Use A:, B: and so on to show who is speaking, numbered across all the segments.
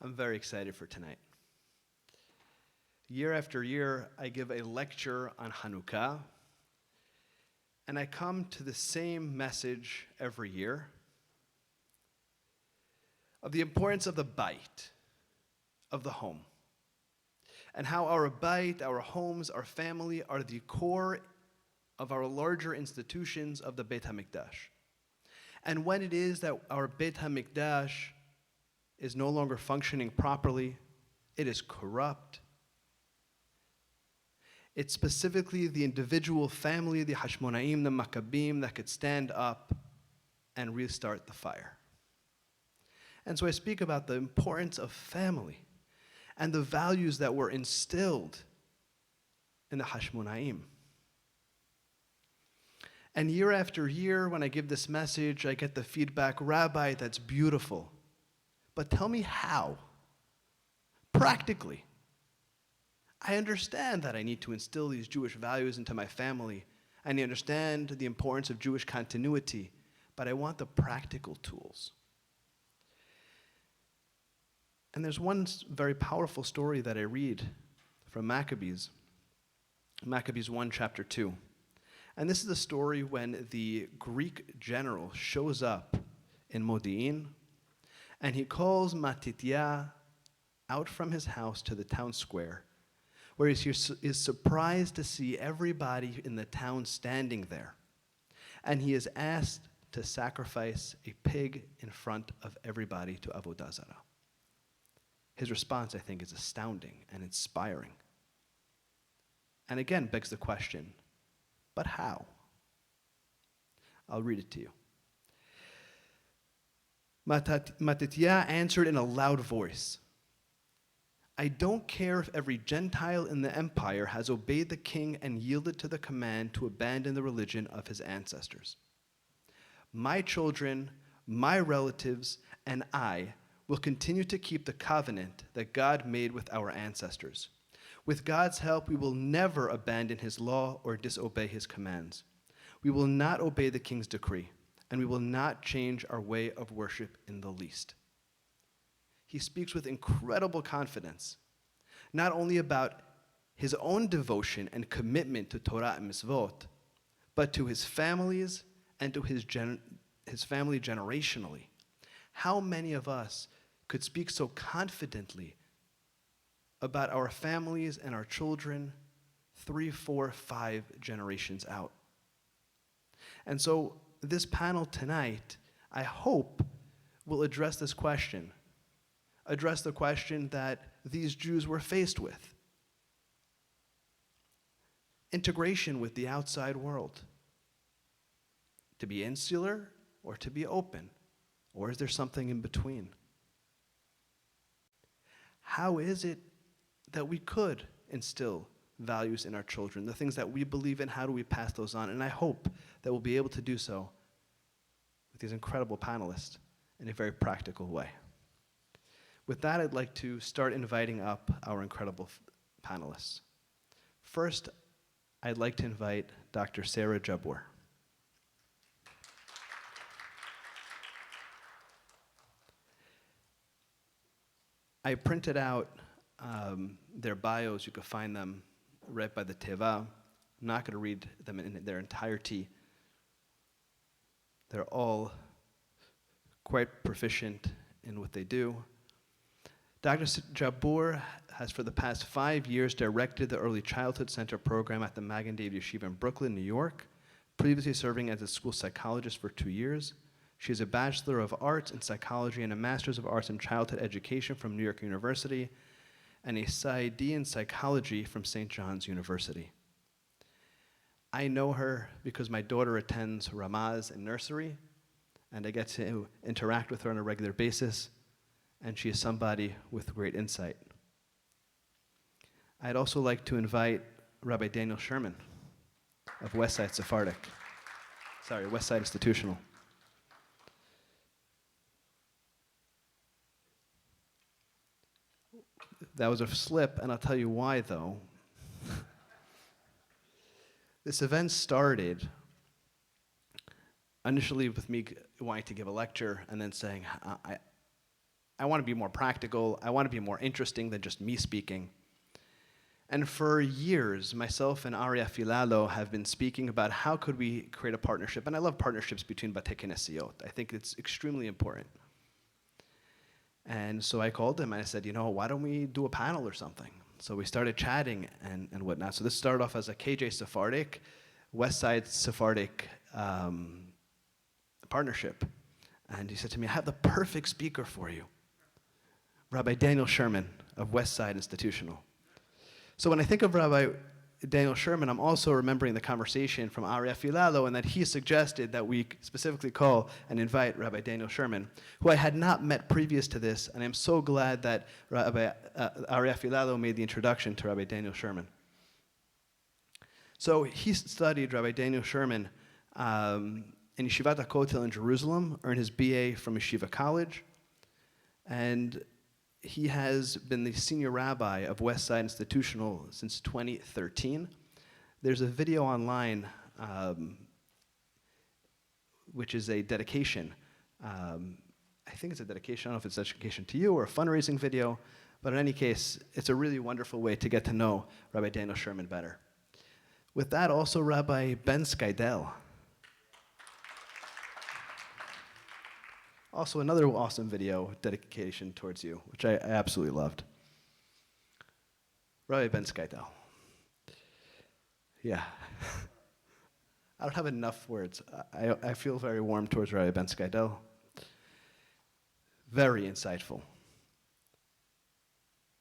A: I'm very excited for tonight. Year after year, I give a lecture on Hanukkah, and I come to the same message every year of the importance of the bait, of the home, and how our bait, our homes, our family are the core of our larger institutions of the Beit HaMikdash. And when it is that our Beit HaMikdash is no longer functioning properly, it is corrupt. It's specifically the individual family, the Hashmonaim, the Maccabim, that could stand up and restart the fire. And so I speak about the importance of family and the values that were instilled in the Hashmonaim. And year after year, when I give this message, I get the feedback, Rabbi, that's beautiful. But tell me how. Practically. I understand that I need to instill these Jewish values into my family, and I understand the importance of Jewish continuity, but I want the practical tools. And there's one very powerful story that I read from Maccabees 1, chapter 2. And this is the story when the Greek general shows up in Modi'in, and he calls Matitya out from his house to the town square, where he is surprised to see everybody in the town standing there. And he is asked to sacrifice a pig in front of everybody to Avodah Zarah. His response, I think, is astounding and inspiring. And again, begs the question, but how? I'll read it to you. Matitya answered in a loud voice, I don't care if every Gentile in the empire has obeyed the king and yielded to the command to abandon the religion of his ancestors. My children, my relatives, and I will continue to keep the covenant that God made with our ancestors. With God's help, we will never abandon his law or disobey his commands. We will not obey the king's decree, and we will not change our way of worship in the least. He speaks with incredible confidence, not only about his own devotion and commitment to Torah and Mitzvot, but to his families and to his family generationally. How many of us could speak so confidently about our families and our children 3, 4, 5 generations out? And so this panel tonight, I hope, will address this question. Address the question that these Jews were faced with. Integration with the outside world. To be insular or to be open? Or is there something in between? How is it that we could instill values in our children, the things that we believe in, how do we pass those on? And I hope that we'll be able to do so with these incredible panelists in a very practical way. With that, I'd like to start inviting up our incredible panelists. First, I'd like to invite Dr. Sarah Jabbour. I printed out their bios. You can find them right by the teva. I'm not going to read them in their entirety. They're all quite proficient in what they do. Dr. Jabbour has for the past 5 years directed the Early Childhood Center program at the Magen David Yeshiva in Brooklyn, New York, previously serving as a school psychologist for 2 years. She is a Bachelor of Arts in Psychology and a Master's of Arts in Childhood Education from New York University, and a PsyD in Psychology from St. John's University. I know her because my daughter attends Ramaz in nursery, and I get to interact with her on a regular basis, and she is somebody with great insight. I'd also like to invite Rabbi Daniel Sherman of Westside Institutional. That was a slip, and I'll tell you why, though. This event started initially with me wanting to give a lecture and then saying, I want to be more practical. I want to be more interesting than just me speaking. And for years, myself and Ari Afilalo have been speaking about how could we create a partnership. And I love partnerships between Batei Knesiot. I think it's extremely important. And so I called him and I said, why don't we do a panel or something? So we started chatting and whatnot. So this started off as a KJ Sephardic, West Side Sephardic partnership. And he said to me, I have the perfect speaker for you, Rabbi Daniel Sherman of West Side Institutional. So when I think of Rabbi Daniel Sherman, I'm also remembering the conversation from Ari Afilalo and that he suggested that we specifically call and invite Rabbi Daniel Sherman, who I had not met previous to this, and I'm so glad that Rabbi Ari Afilalo made the introduction to Rabbi Daniel Sherman. So he studied Rabbi Daniel Sherman in Yeshivat HaKotel in Jerusalem, earned his BA from Yeshiva College, and he has been the senior rabbi of West Side Institutional since 2013. There's a video online which is a dedication. I think it's a dedication. I don't know if it's a dedication to you or a fundraising video, but in any case, it's a really wonderful way to get to know Rabbi Daniel Sherman better. With that, also Rabbi Ben Skydell. Also another awesome video dedication towards you, which I absolutely loved. Rabbi Ben Skydell. Yeah. I don't have enough words. I feel very warm towards Rabbi Ben Skydell. Very insightful.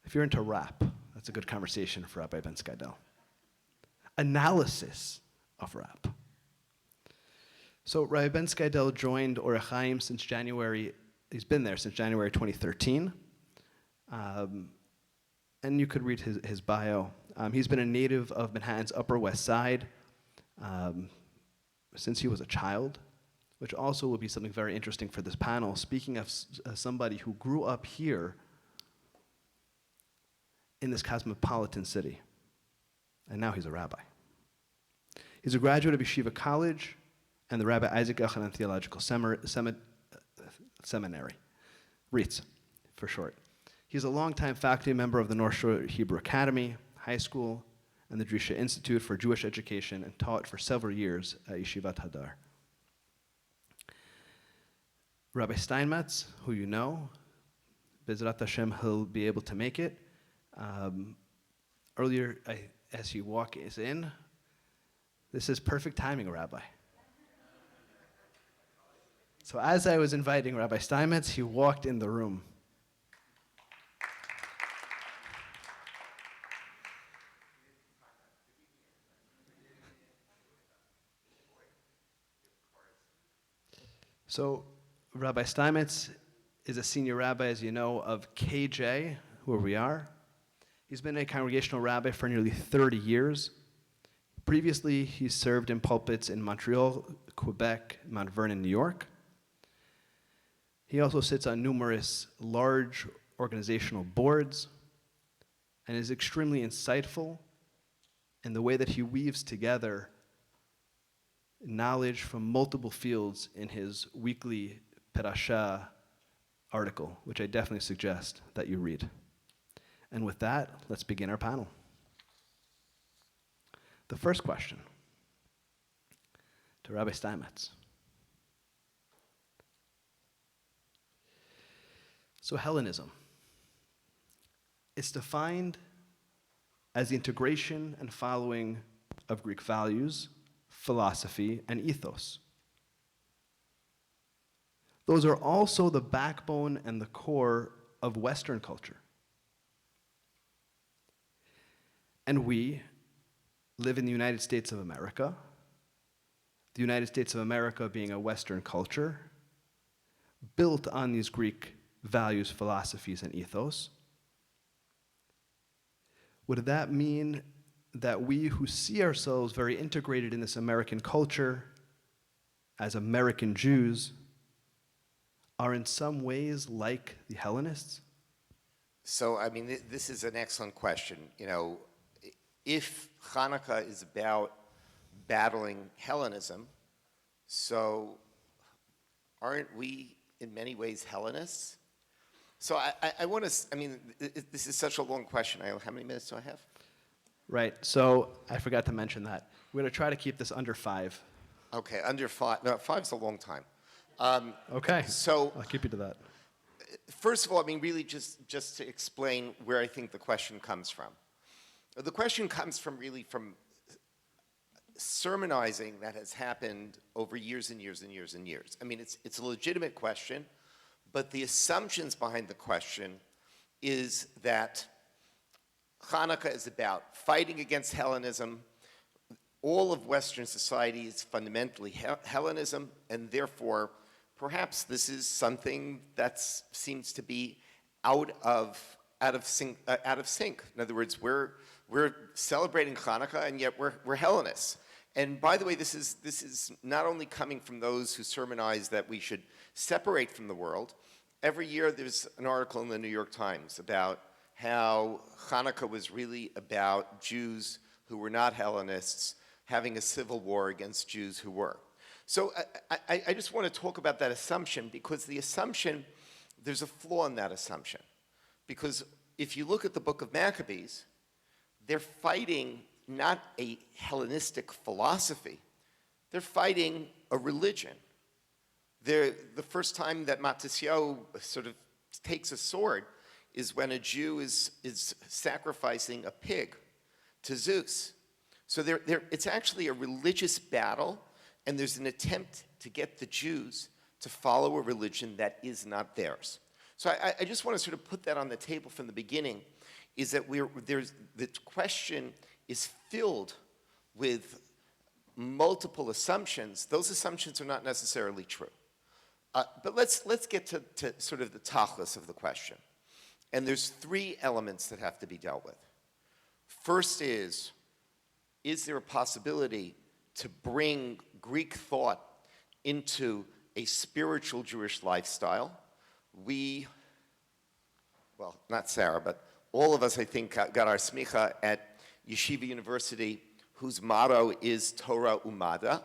A: If you're into rap, that's a good conversation for Rabbi Ben Skydell. Analysis of rap. So Rabbi Ben Skydell joined Orach Chaim since January. He's been there since January 2013. And you could read his bio. He's been a native of Manhattan's Upper West Side since he was a child, which also will be something very interesting for this panel. Speaking of somebody who grew up here in this cosmopolitan city, and now he's a rabbi. He's a graduate of Yeshiva College and the Rabbi Isaac Elchanan Theological Seminary, RITS for short. He's a longtime faculty member of the North Shore Hebrew Academy, High School, and the Drisha Institute for Jewish Education, and taught for several years at Yeshivat Hadar. Rabbi Steinmetz, who you know, Bezrat Hashem, he'll be able to make it. Earlier, as you walk in, this is perfect timing, Rabbi. So as I was inviting Rabbi Steinmetz, he walked in the room. So Rabbi Steinmetz is a senior rabbi, as you know, of KJ, where we are. He's been a congregational rabbi for nearly 30 years. Previously, he served in pulpits in Montreal, Quebec, Mount Vernon, New York. He also sits on numerous large organizational boards and is extremely insightful in the way that he weaves together knowledge from multiple fields in his weekly Perashah article, which I definitely suggest that you read. And with that, let's begin our panel. The first question to Rabbi Steinmetz. So Hellenism, it's defined as the integration and following of Greek values, philosophy, and ethos. Those are also the backbone and the core of Western culture. And we live in the United States of America, the United States of America being a Western culture, built on these Greek values, philosophies, and ethos. Would that mean that we who see ourselves very integrated in this American culture as American Jews are in some ways like the Hellenists?
B: So, I mean, this is an excellent question. You know, if Hanukkah is about battling Hellenism, so aren't we in many ways Hellenists? So I want to, this is such a long question. How many minutes do I have?
A: Right. So I forgot to mention that. We're going to try to keep this under 5.
B: Okay, under 5. No, 5's a long time.
A: Okay.
B: So
A: I'll keep you to that.
B: first of all, really just to explain where I think the question comes from. The question comes from sermonizing that has happened over years and years and years and years. It's a legitimate question, but the assumptions behind the question is that Hanukkah is about fighting against Hellenism. All of Western society is fundamentally Hellenism, and therefore, perhaps this is something that seems to be out of sync. In other words, we're celebrating Hanukkah, and yet we're Hellenists. And by the way, this is not only coming from those who sermonize that we should separate from the world. Every year there's an article in the New York Times about how Hanukkah was really about Jews who were not Hellenists having a civil war against Jews who were. So I just want to talk about that assumption, because the assumption, there's a flaw in that assumption. Because if you look at the book of Maccabees, they're fighting not a Hellenistic philosophy, they're fighting a religion. The first time that Matisyahu sort of takes a sword is when a Jew is sacrificing a pig to Zeus. So it's actually a religious battle, and there's an attempt to get the Jews to follow a religion that is not theirs. So I just want to sort of put that on the table from the beginning, is that the question is filled with multiple assumptions. Those assumptions are not necessarily true. But let's get to sort of the tachlis of the question. And there's 3 elements that have to be dealt with. First is there a possibility to bring Greek thought into a spiritual Jewish lifestyle? Well, not Sarah, but all of us, I think, got our smicha at Yeshiva University, whose motto is Torah Umada,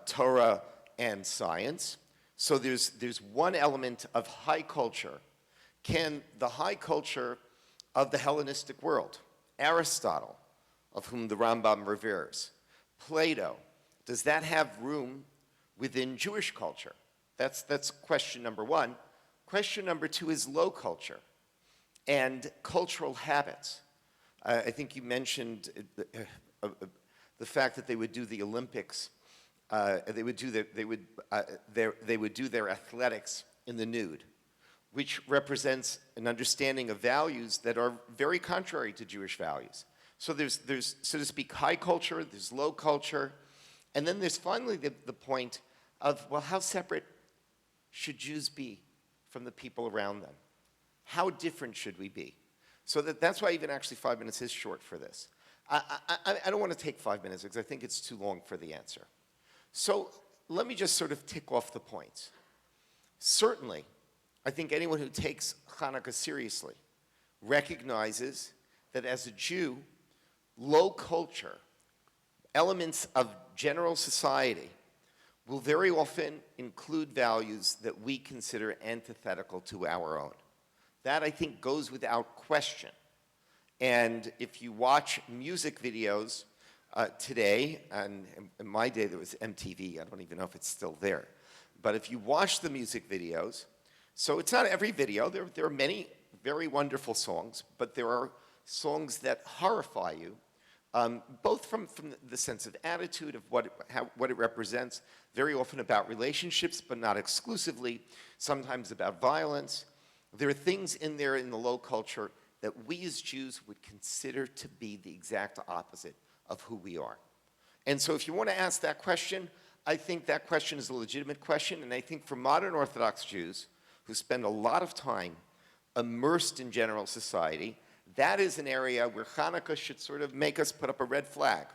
B: Torah and science. So there's one element of high culture. Can the high culture of the Hellenistic world, Aristotle, of whom the Rambam reveres, Plato, does that have room within Jewish culture? That's question number 1. Question number 2 is low culture and cultural habits. I think you mentioned the fact that they would do the Olympics. They would do their athletics in the nude, which represents an understanding of values that are very contrary to Jewish values. So there's so to speak, high culture, there's low culture, and then there's finally the point of, well, how separate should Jews be from the people around them? How different should we be? So that's why even actually 5 minutes is short for this. I don't want to take 5 minutes because I think it's too long for the answer. So let me just sort of tick off the points. Certainly, I think anyone who takes Hanukkah seriously recognizes that as a Jew, low culture, elements of general society, will very often include values that we consider antithetical to our own. That, I think, goes without question. And if you watch music videos today, and in my day there was MTV, I don't even know if it's still there, but if you watch the music videos, so it's not every video, there are many very wonderful songs, but there are songs that horrify you, both from the sense of attitude of what it represents, very often about relationships, but not exclusively, sometimes about violence. There are things in there in the low culture that we as Jews would consider to be the exact opposite of who we are. And so if you want to ask that question, I think that question is a legitimate question, and I think for modern Orthodox Jews who spend a lot of time immersed in general society, that is an area where Hanukkah should sort of make us put up a red flag.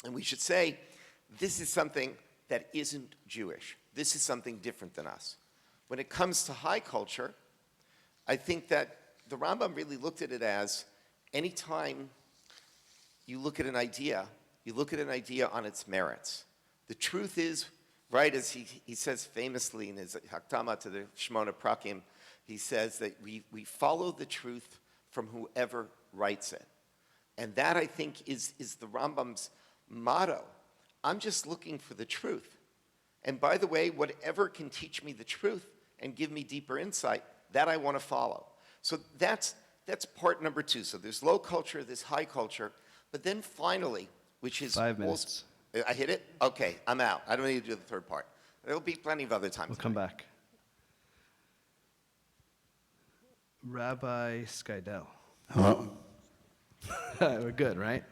B: And we should say, this is something that isn't Jewish. This is something different than us. When it comes to high culture, I think that the Rambam really looked at it as anytime you look at an idea, you look at an idea on its merits. The truth is, right, as he says famously in his Hakdama to the Shmona Prakim, He says that we follow the truth from whoever writes it. And that, I think, is the Rambam's motto. I'm just looking for the truth. And by the way, whatever can teach me the truth and give me deeper insight, that I want to follow. So that's part number 2. So there's low culture, there's high culture. But then finally, which is
A: 5 minutes.
B: I hit it? Okay, I'm out. I don't need to do the third part. There'll be plenty of other times.
A: We'll come back. Rabbi Skydell.
C: Hello.
A: We're good, right?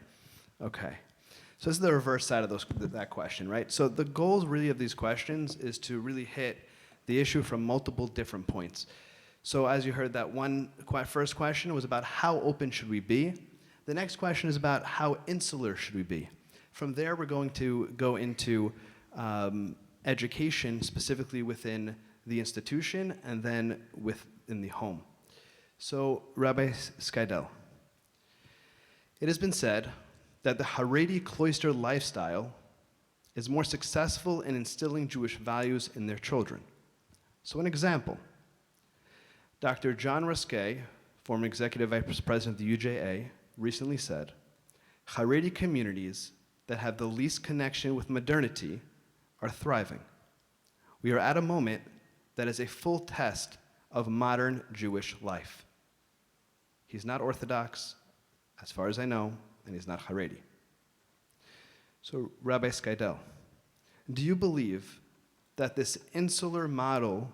A: Okay. So this is the reverse side of that question, right? So the goals really of these questions is to really hit the issue from multiple different points. So as you heard, that first question was about how open should we be? The next question is about how insular should we be? From there, we're going to go into education, specifically within the institution, and then within the home. So, Rabbi Skydell, it has been said that the Haredi cloister lifestyle is more successful in instilling Jewish values in their children. So an example, Dr. John Ruskay, former executive vice president of the UJA, recently said, Haredi communities that have the least connection with modernity are thriving. We are at a moment that is a full test of modern Jewish life. He's not Orthodox, as far as I know, and he's not Haredi. So, Rabbi Skydell, do you believe that this insular model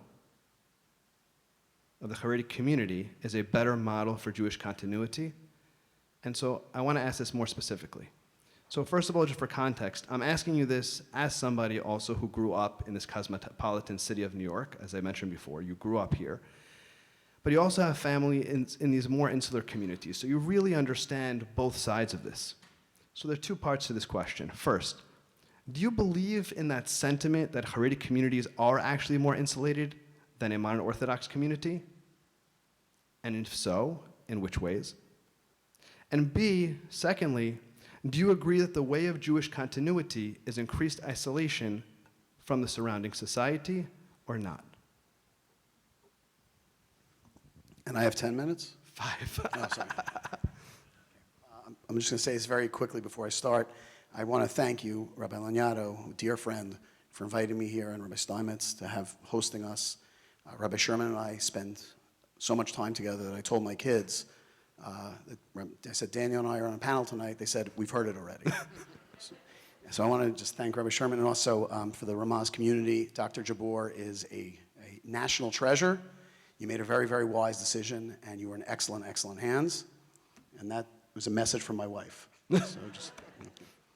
A: of the Haredi community is a better model for Jewish continuity? And so I want to ask this more specifically. So first of all, just for context, I'm asking you this as somebody also who grew up in this cosmopolitan city of New York. As I mentioned before, you grew up here. But you also have family in these more insular communities, so you really understand both sides of this. So there are 2 parts to this question. First, do you believe in that sentiment that Haredi communities are actually more insulated than a modern Orthodox community? And if so, in which ways? And B, secondly, do you agree that the way of Jewish continuity is increased isolation from the surrounding society or not?
C: And I have 10 minutes?
A: 5.
C: Oh, sorry. I'm just going to say this very quickly before I start. I want to thank you, Rabbi Laniado, dear friend, for inviting me here, and Rabbi Steinmetz to have hosting us. Rabbi Sherman and I spend so much time together that I told my kids, I said, Daniel and I are on a panel tonight. They said, we've heard it already. So I want to just thank Rabbi Sherman, and also for the Ramaz community. Dr. Jabbour is a national treasure. You made a very, very wise decision, and you were in excellent, excellent hands. And that was a message from my wife. So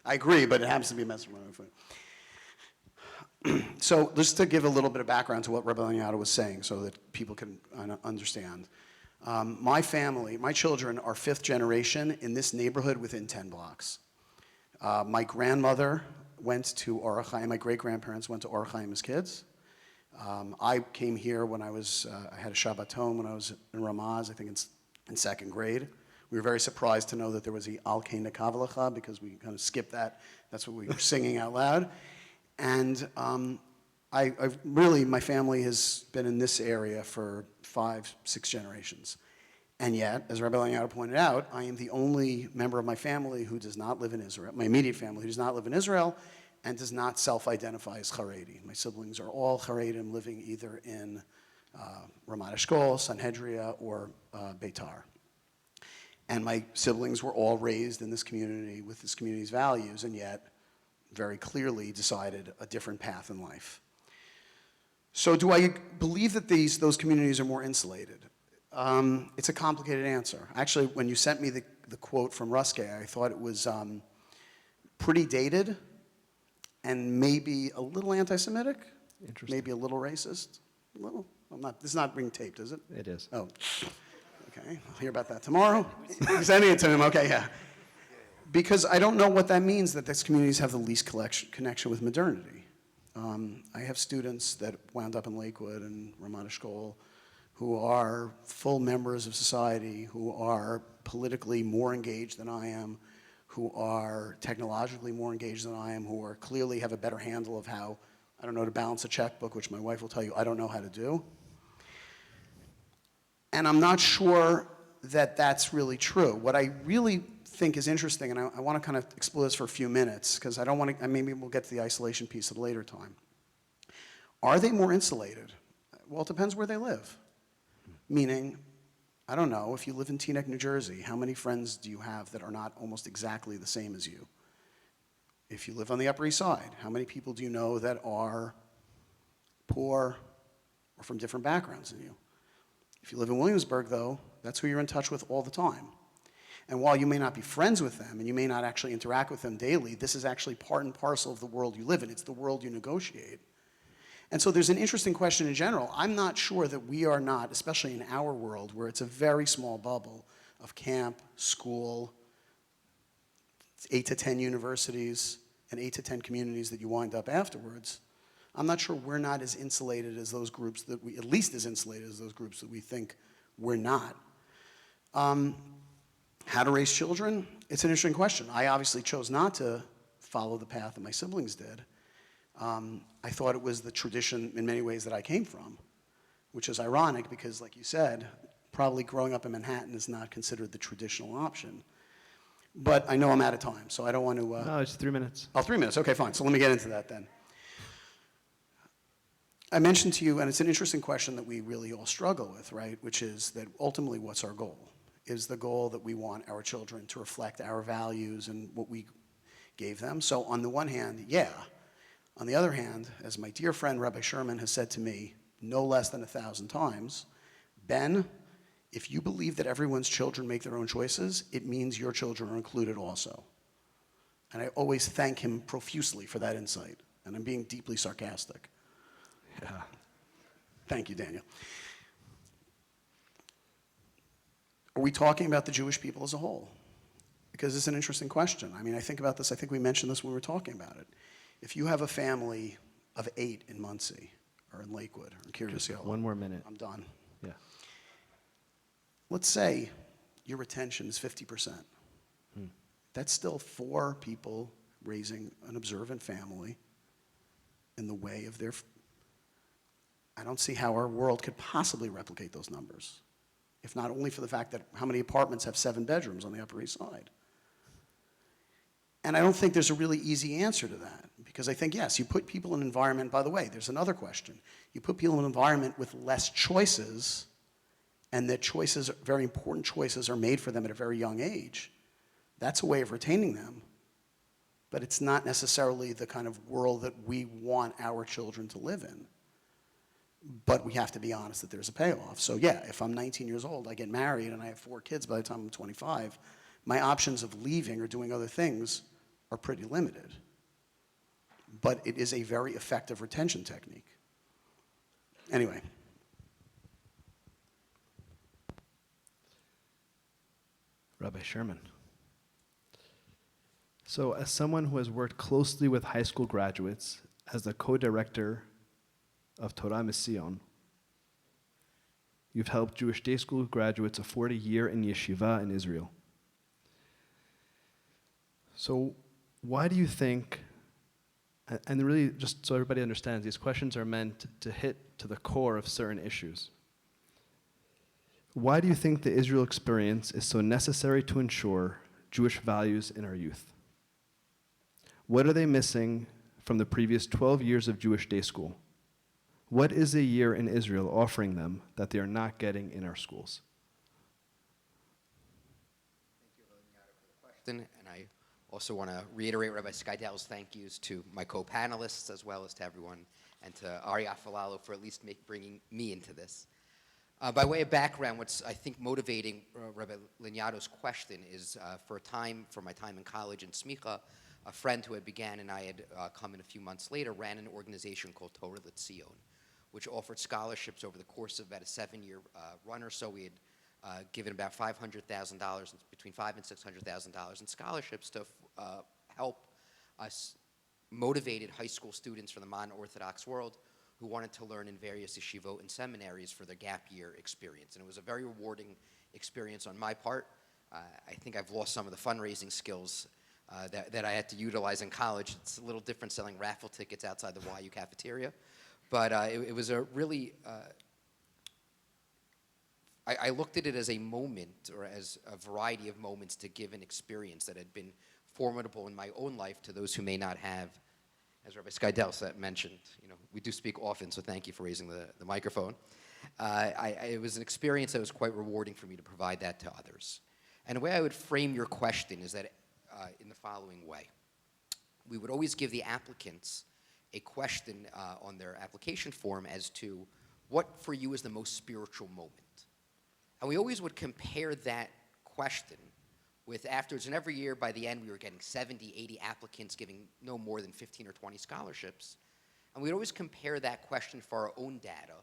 C: I agree, but it happens to be a message from my wife. So just to give a little bit of background to what Rabbi Laniado was saying so that people can understand. My family, my children are 5th generation in this neighborhood within 10 blocks. My grandmother went to Orach, and my great-grandparents went to Orach as kids. I came here when I had a Shabbaton when I was in Ramaz, I think in 2nd grade. We were very surprised to know that there was the Al Kein Nekavalecha because we kind of skipped that. That's what we were singing out loud. And my family has been in this area for 5, 6 generations. And yet, as Rabbi Laniado pointed out, I am the only member of my family who does not live in Israel, my immediate family who does not live in Israel and does not self-identify as Haredi. My siblings are all Haredim living either in Ramat Eshkol, Sanhedria, or Beitar. And my siblings were all raised in this community with this community's values, and yet very clearly decided a different path in life. So do I believe that those communities are more insulated? It's a complicated answer. Actually, when you sent me the quote from Ruskay, I thought it was pretty dated and maybe a little anti-Semitic, maybe a little racist. A little. This is not being taped, is it?
A: It is.
C: Oh, okay. I'll hear about that tomorrow. You're sending it to him. Okay, yeah. Because I don't know what that means, that these communities have the least connection with modernity. I have students that wound up in Lakewood and Ramat Eshkol who are full members of society, who are politically more engaged than I am, who are technologically more engaged than I am, who are clearly have a better handle of how, I don't know, to balance a checkbook, which my wife will tell you I don't know how to do. And I'm not sure that that's really true. What I really think is interesting, and I want to kind of explore this for a few minutes, because I don't want to, maybe we'll get to the isolation piece at a later time. Are they more insulated? Well, it depends where they live. Meaning, I don't know, if you live in Teaneck, New Jersey, how many friends do you have that are not almost exactly the same as you? If you live on the Upper East Side, how many people do you know that are poor or from different backgrounds than you? If you live in Williamsburg, though, that's who you're in touch with all the time. And while you may not be friends with them and you may not actually interact with them daily, this is actually part and parcel of the world you live in. It's the world you negotiate. And so there's an interesting question in general. I'm not sure that we are not, especially in our world, where it's a very small bubble of camp, school, 8 to 10 universities, and 8 to 10 communities that you wind up afterwards. I'm not sure we're not as insulated as those groups that we, at least as insulated as those groups that we think we're not. How to raise children? It's an interesting question. I obviously chose not to follow the path that my siblings did. I thought it was the tradition in many ways that I came from, which is ironic because, like you said, probably growing up in Manhattan is not considered the traditional option. But I know I'm out of time, so I don't want to...
A: No, it's 3 minutes.
C: Oh, 3 minutes. Okay, fine. So let me get into that then. I mentioned to you, and it's an interesting question that we really all struggle with, right, which is that ultimately what's our goal? Is the goal that we want our children to reflect our values and what we gave them? So on the one hand, yeah. On the other hand, as my dear friend Rabbi Sherman has said to me no less than 1,000 times, Ben, if you believe that everyone's children make their own choices, it means your children are included also. And I always thank him profusely for that insight. And I'm being deeply sarcastic.
A: Yeah.
C: Thank you, Daniel. Are we talking about the Jewish people as a whole? Because it's an interesting question. I mean, I think about this, I think we mentioned this when we were talking about it. If you have a family of 8 in Muncie, or in Lakewood, or in Kiryas Ya'arim.
A: One more minute.
C: I'm done.
A: Yeah.
C: Let's say your retention is 50%. That's still 4 people raising an observant family in the way of their... I don't see how our world could possibly replicate those numbers, if not only for the fact that how many apartments have 7 bedrooms on the Upper East Side. And I don't think there's a really easy answer to that, because I think, yes, you put people in an environment, by the way, there's another question. You put people in an environment with less choices, and that choices, very important choices, are made for them at a very young age. That's a way of retaining them, but it's not necessarily the kind of world that we want our children to live in. But we have to be honest that there's a payoff. So yeah, if I'm 19 years old, I get married, and I have 4 kids by the time I'm 25, my options of leaving or doing other things are pretty limited. But it is a very effective retention technique. Anyway.
A: Rabbi Sherman. So as someone who has worked closely with high school graduates as the co-director of Torah Mission, you've helped Jewish day school graduates afford a year in yeshiva in Israel. So why do you think, and really just so everybody understands, these questions are meant to hit to the core of certain issues. Why do you think the Israel experience is so necessary to ensure Jewish values in our youth? What are they missing from the previous 12 years of Jewish day school? What is a year in Israel offering them that they are not getting in our schools?
D: Thank you, Rabbi Laniado, for the question. And I also want to reiterate Rabbi Skydell's thank yous to my co-panelists as well as to everyone, and to Ari Afalalo for at least bringing me into this. By way of background, what's I think motivating Rabbi Laniado's question is for my time in college in Smicha, a friend who had began and I had come in a few months later ran an organization called Torah L'Tzion, which offered scholarships over the course of about a 7-year run or so. We had given about $500,000, between $500,000 and $600,000 in scholarships to help us motivated high school students from the modern Orthodox world who wanted to learn in various yeshivot and seminaries for their gap year experience. And it was a very rewarding experience on my part. I think I've lost some of the fundraising skills that I had to utilize in college. It's a little different selling raffle tickets outside the YU cafeteria. But it was a really I looked at it as a moment, or as a variety of moments to give an experience that had been formidable in my own life to those who may not have. As Rabbi Skydell mentioned, we do speak often, so thank you for raising the microphone. It was an experience that was quite rewarding for me to provide that to others. And the way I would frame your question is that in the following way. We would always give the applicants a question on their application form as to what for you is the most spiritual moment. And we always would compare that question with afterwards, and every year by the end we were getting 70, 80 applicants giving no more than 15 or 20 scholarships. And we'd always compare that question for our own data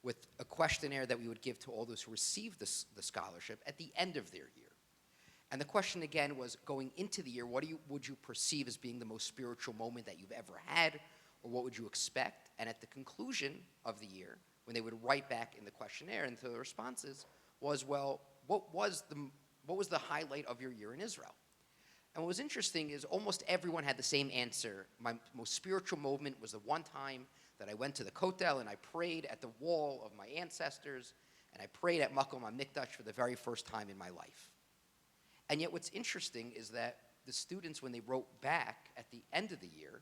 D: with a questionnaire that we would give to all those who received the scholarship at the end of their year. And the question again was, going into the year, would you perceive as being the most spiritual moment that you've ever had, or what would you expect? And at the conclusion of the year, when they would write back in the questionnaire and to the responses, was, well, what was the highlight of your year in Israel? And what was interesting is almost everyone had the same answer. My most spiritual moment was the one time that I went to the Kotel and I prayed at the wall of my ancestors, and I prayed at Makom HaMikdash for the very first time in my life. And yet what's interesting is that the students, when they wrote back at the end of the year,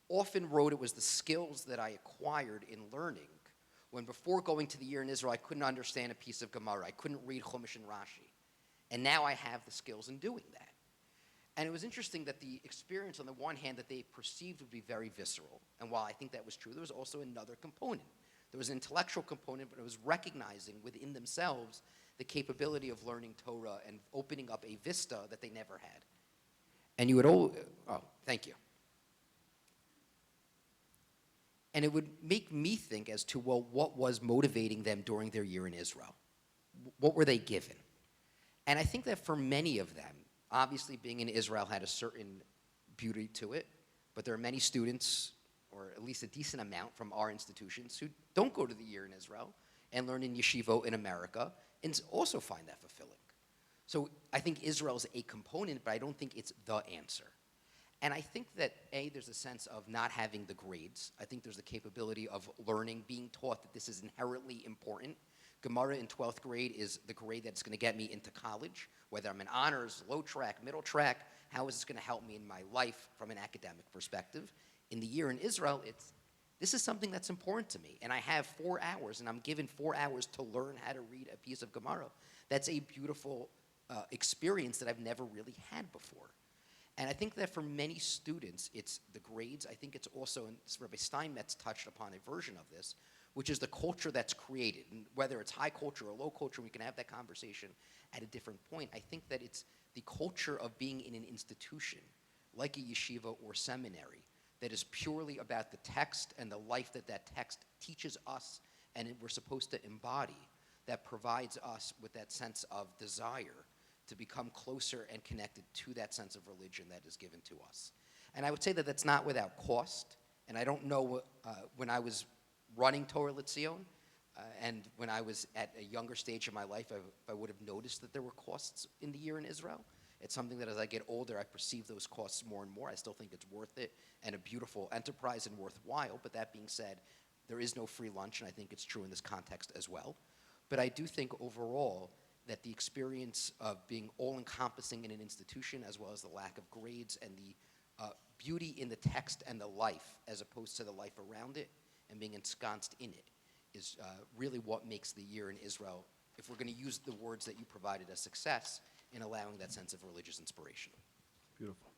D: often wrote it was the skills that I acquired in learning, when before going to the year in Israel, I couldn't understand a piece of Gemara. I couldn't read Chumash and Rashi. And now I have the skills in doing that. And it was interesting that the experience, on the one hand, that they perceived would be very visceral. And while I think that was true, there was also another component. There was an intellectual component, but it was recognizing within themselves the capability of learning Torah and opening up a vista that they never had. And you would thank you. And it would make me think as to, well, what was motivating them during their year in Israel? What were they given? And I think that for many of them, obviously being in Israel had a certain beauty to it, but there are many students, or at least a decent amount from our institutions, who don't go to the year in Israel and learn in yeshivo in America and also find that fulfilling. So I think Israel is a component, but I don't think it's the answer. And I think that, there's a sense of not having the grades. I think there's the capability of learning, being taught that this is inherently important. Gemara in 12th grade is the grade that's going to get me into college, whether I'm in honors, low track, middle track. How is this going to help me in my life from an academic perspective? In the year in Israel, this is something that's important to me. And I have 4 hours, and I'm given 4 hours to learn how to read a piece of Gemara. That's a beautiful experience that I've never really had before. And I think that for many students, it's the grades. I think it's also, and Rabbi Steinmetz touched upon a version of this, which is the culture that's created. And whether it's high culture or low culture, we can have that conversation at a different point. I think that it's the culture of being in an institution, like a yeshiva or seminary, that is purely about the text and the life that that text teaches us and we're supposed to embody, that provides us with that sense of desire to become closer and connected to that sense of religion that is given to us. And I would say that that's not without cost. And I don't know when I was running Torah L'Tzion, and when I was at a younger stage of my life, I would have noticed that there were costs in the year in Israel. It's something that as I get older, I perceive those costs more and more. I still think it's worth it and a beautiful enterprise and worthwhile. But that being said, there is no free lunch, and I think it's true in this context as well. But I do think overall that the experience of being all-encompassing in an institution, as well as the lack of grades and the beauty in the text and the life, as opposed to the life around it and being ensconced in it, is really what makes the year in Israel, if we're going to use the words that you provided as success, in allowing that sense of religious inspiration.
A: Beautiful.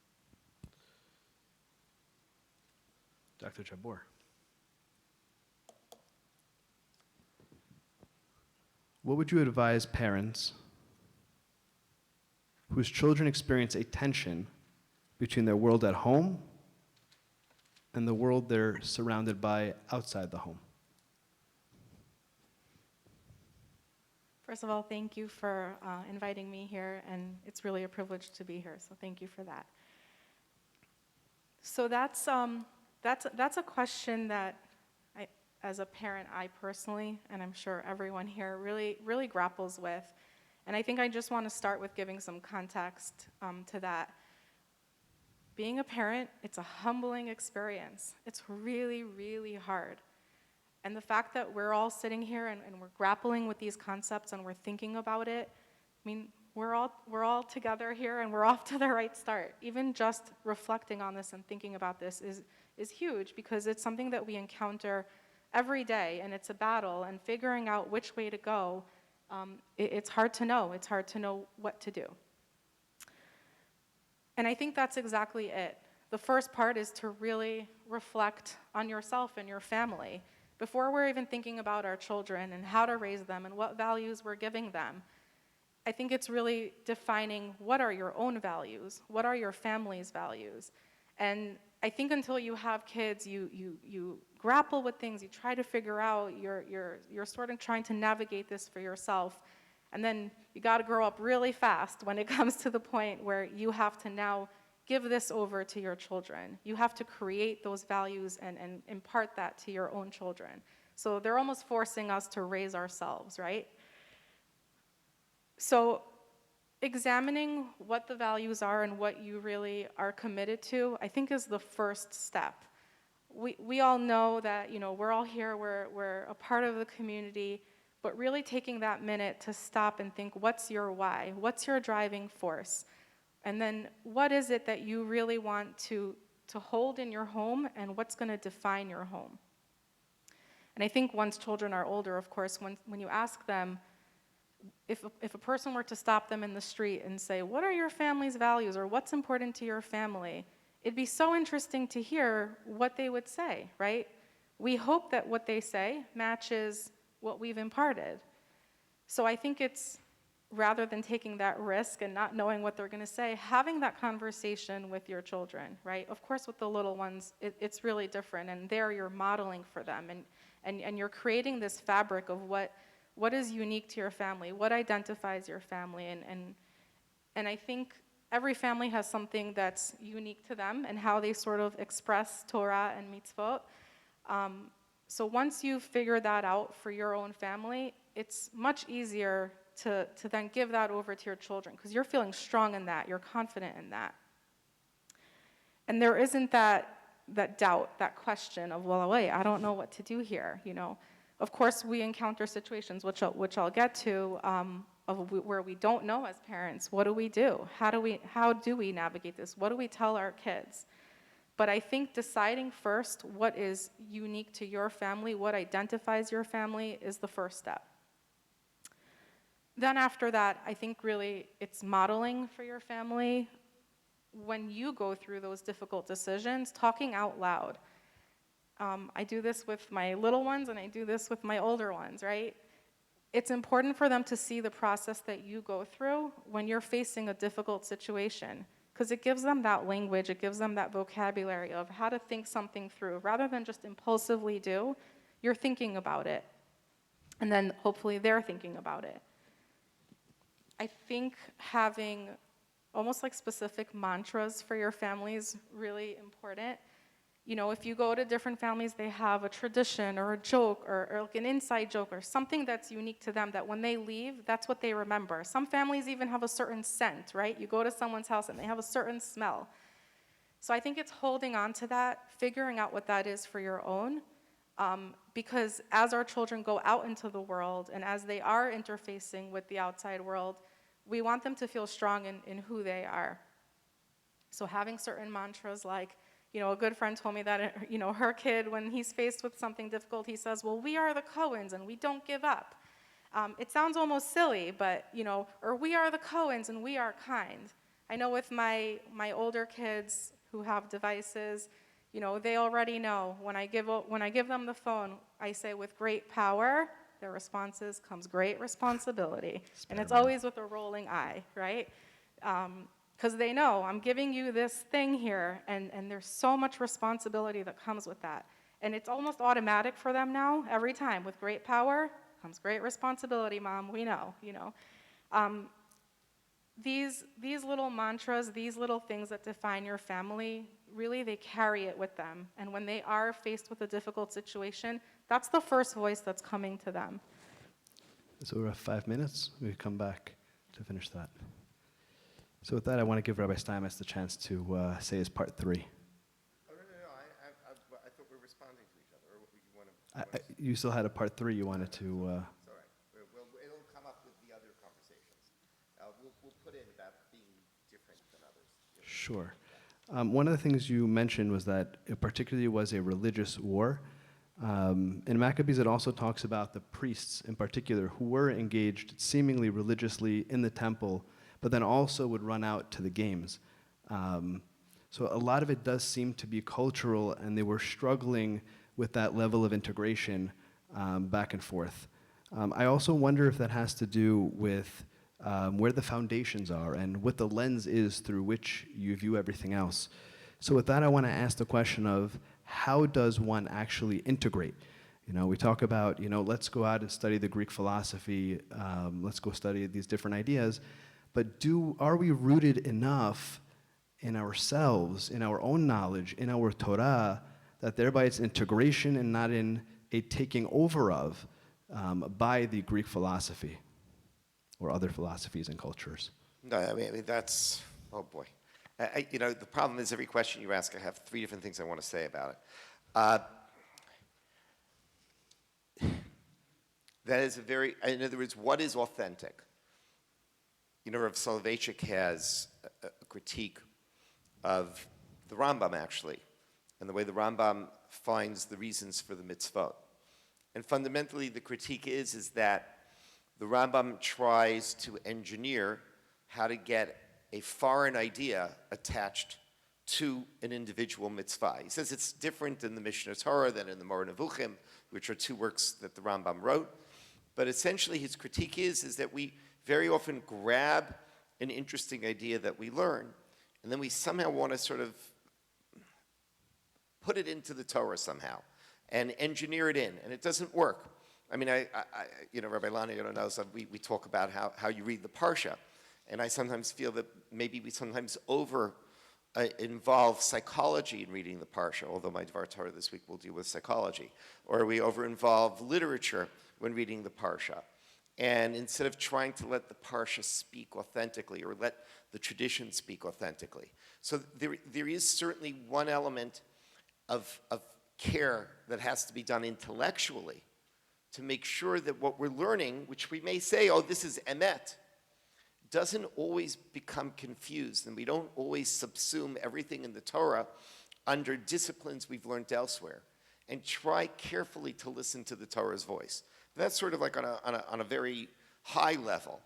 A: Dr. Jabbour. What would you advise parents whose children experience a tension between their world at home and the world they're surrounded by outside the home?
E: First of all, thank you for inviting me here, and it's really a privilege to be here, so thank you for that. So that's a question that as a parent, I personally, and I'm sure everyone here, really grapples with. And I think I just want to start with giving some context to that. Being a parent, it's a humbling experience. It's really, really hard. And the fact that we're all sitting here and we're grappling with these concepts and we're thinking about it, I mean, we're all together here and we're off to the right start. Even just reflecting on this and thinking about this is huge, because it's something that we encounter every day, and it's a battle, and figuring out which way to go, it's hard to know. It's hard to know what to do. And I think that's exactly it. The first part is to really reflect on yourself and your family. Before we're even thinking about our children and how to raise them and what values we're giving them, I think it's really defining what are your own values, what are your family's values. And I think until you have kids, you grapple with things, you try to figure out, you're sort of trying to navigate this for yourself. And then you got to grow up really fast when it comes to the point where you have to now give this over to your children. You have to create those values and impart that to your own children. So they're almost forcing us to raise ourselves, right? So examining what the values are and what you really are committed to, I think, is the first step. We all know that, we're all here, we're a part of the community, but really taking that minute to stop and think, what's your why? What's your driving force? And then what is it that you really want to hold in your home, and what's going to define your home? And I think once children are older, of course, when you ask them, if a person were to stop them in the street and say, what are your family's values, or what's important to your family? It'd be so interesting to hear what they would say, right? We hope that what they say matches what we've imparted. So I think it's, rather than taking that risk and not knowing what they're going to say, having that conversation with your children, right? Of course, with the little ones, it's really different, and there you're modeling for them, and you're creating this fabric of what is unique to your family, what identifies your family, and I think every family has something that's unique to them and how they sort of express Torah and mitzvot. So once you figure that out for your own family, it's much easier to then give that over to your children, because you're feeling strong in that, you're confident in that. And there isn't that doubt, that question of, well, wait, I don't know what to do here, Of course, we encounter situations, which I'll get to, where we don't know as parents. What do we do? How do we navigate this? What do we tell our kids? But I think deciding first what is unique to your family, what identifies your family, is the first step. Then after that, I think really it's modeling for your family. When you go through those difficult decisions, talking out loud. I do this with my little ones, and I do this with my older ones, right? It's important for them to see the process that you go through when you're facing a difficult situation, because it gives them that language, it gives them that vocabulary of how to think something through. Rather than just impulsively do, you're thinking about it, and then hopefully they're thinking about it. I think having almost like specific mantras for your family is really important. If you go to different families, they have a tradition or a joke or like an inside joke or something that's unique to them, that when they leave, that's what they remember. Some families even have a certain scent, right? You go to someone's house and they have a certain smell. So I think it's holding on to that, figuring out what that is for your own, because as our children go out into the world and as they are interfacing with the outside world, we want them to feel strong in who they are. So having certain mantras like, a good friend told me that, her kid, when he's faced with something difficult, he says, well, we are the Cohens and we don't give up. It sounds almost silly, but, or we are the Cohens and we are kind. I know with my older kids who have devices, they already know. When I give them the phone, I say, with great power, their responses comes great responsibility. And it's always with a rolling eye, right? Because they know I'm giving you this thing here, and there's so much responsibility that comes with that. And it's almost automatic for them now, every time. With great power comes great responsibility, Mom, we know, These little mantras, these little things that define your family, really they carry it with them. And when they are faced with a difficult situation, that's the first voice that's coming to them.
A: So we're at 5 minutes. We come back to finish that. So with that, I want to give Rabbi Steinmetz the chance to say his part 3.
B: Oh, no. I thought we were responding to each other. Or you want to
A: You still had a part 3 you wanted to.
B: It's all right. It'll come up with the other conversations. We'll put in about being different than others.
A: Sure. One of the things you mentioned was that it particularly was a religious war. In Maccabees, it also talks about the priests in particular who were engaged seemingly religiously in the temple, but then also would run out to the games. So a lot of it does seem to be cultural, and they were struggling with that level of integration back and forth. I also wonder if that has to do with where the foundations are and what the lens is through which you view everything else. So with that, I want to ask the question of how does one actually integrate? You know, we talk about, let's go out and study the Greek philosophy, let's go study these different ideas, but are we rooted enough in ourselves, in our own knowledge, in our Torah, that thereby it's integration and not in a taking over of by the Greek philosophy or other philosophies and cultures?
B: No, I mean that's, oh boy. The problem is every question you ask, I have 3 different things I want to say about it. That is in other words, what is authentic? Rav Soloveitchik has a critique of the Rambam, actually, and the way the Rambam finds the reasons for the mitzvot. And fundamentally, the critique is that the Rambam tries to engineer how to get a foreign idea attached to an individual mitzvah. He says it's different in the Mishnah Torah than in the Moreh Nevuchim, which are 2 works that the Rambam wrote. But essentially, his critique is that we very often grab an interesting idea that we learn, and then we somehow want to sort of put it into the Torah somehow and engineer it in, and it doesn't work. I mean, Rabbi Laniado knows that we talk about how you read the Parsha, and I sometimes feel that maybe we sometimes involve psychology in reading the Parsha, although my Dvar Torah this week will deal with psychology, or we over-involve literature when reading the Parsha. And instead of trying to let the Parsha speak authentically or let the tradition speak authentically. So there is certainly one element of care that has to be done intellectually to make sure that what we're learning, which we may say, oh, this is emet, doesn't always become confused, and we don't always subsume everything in the Torah under disciplines we've learned elsewhere, and try carefully to listen to the Torah's voice. That's sort of like on a very high level.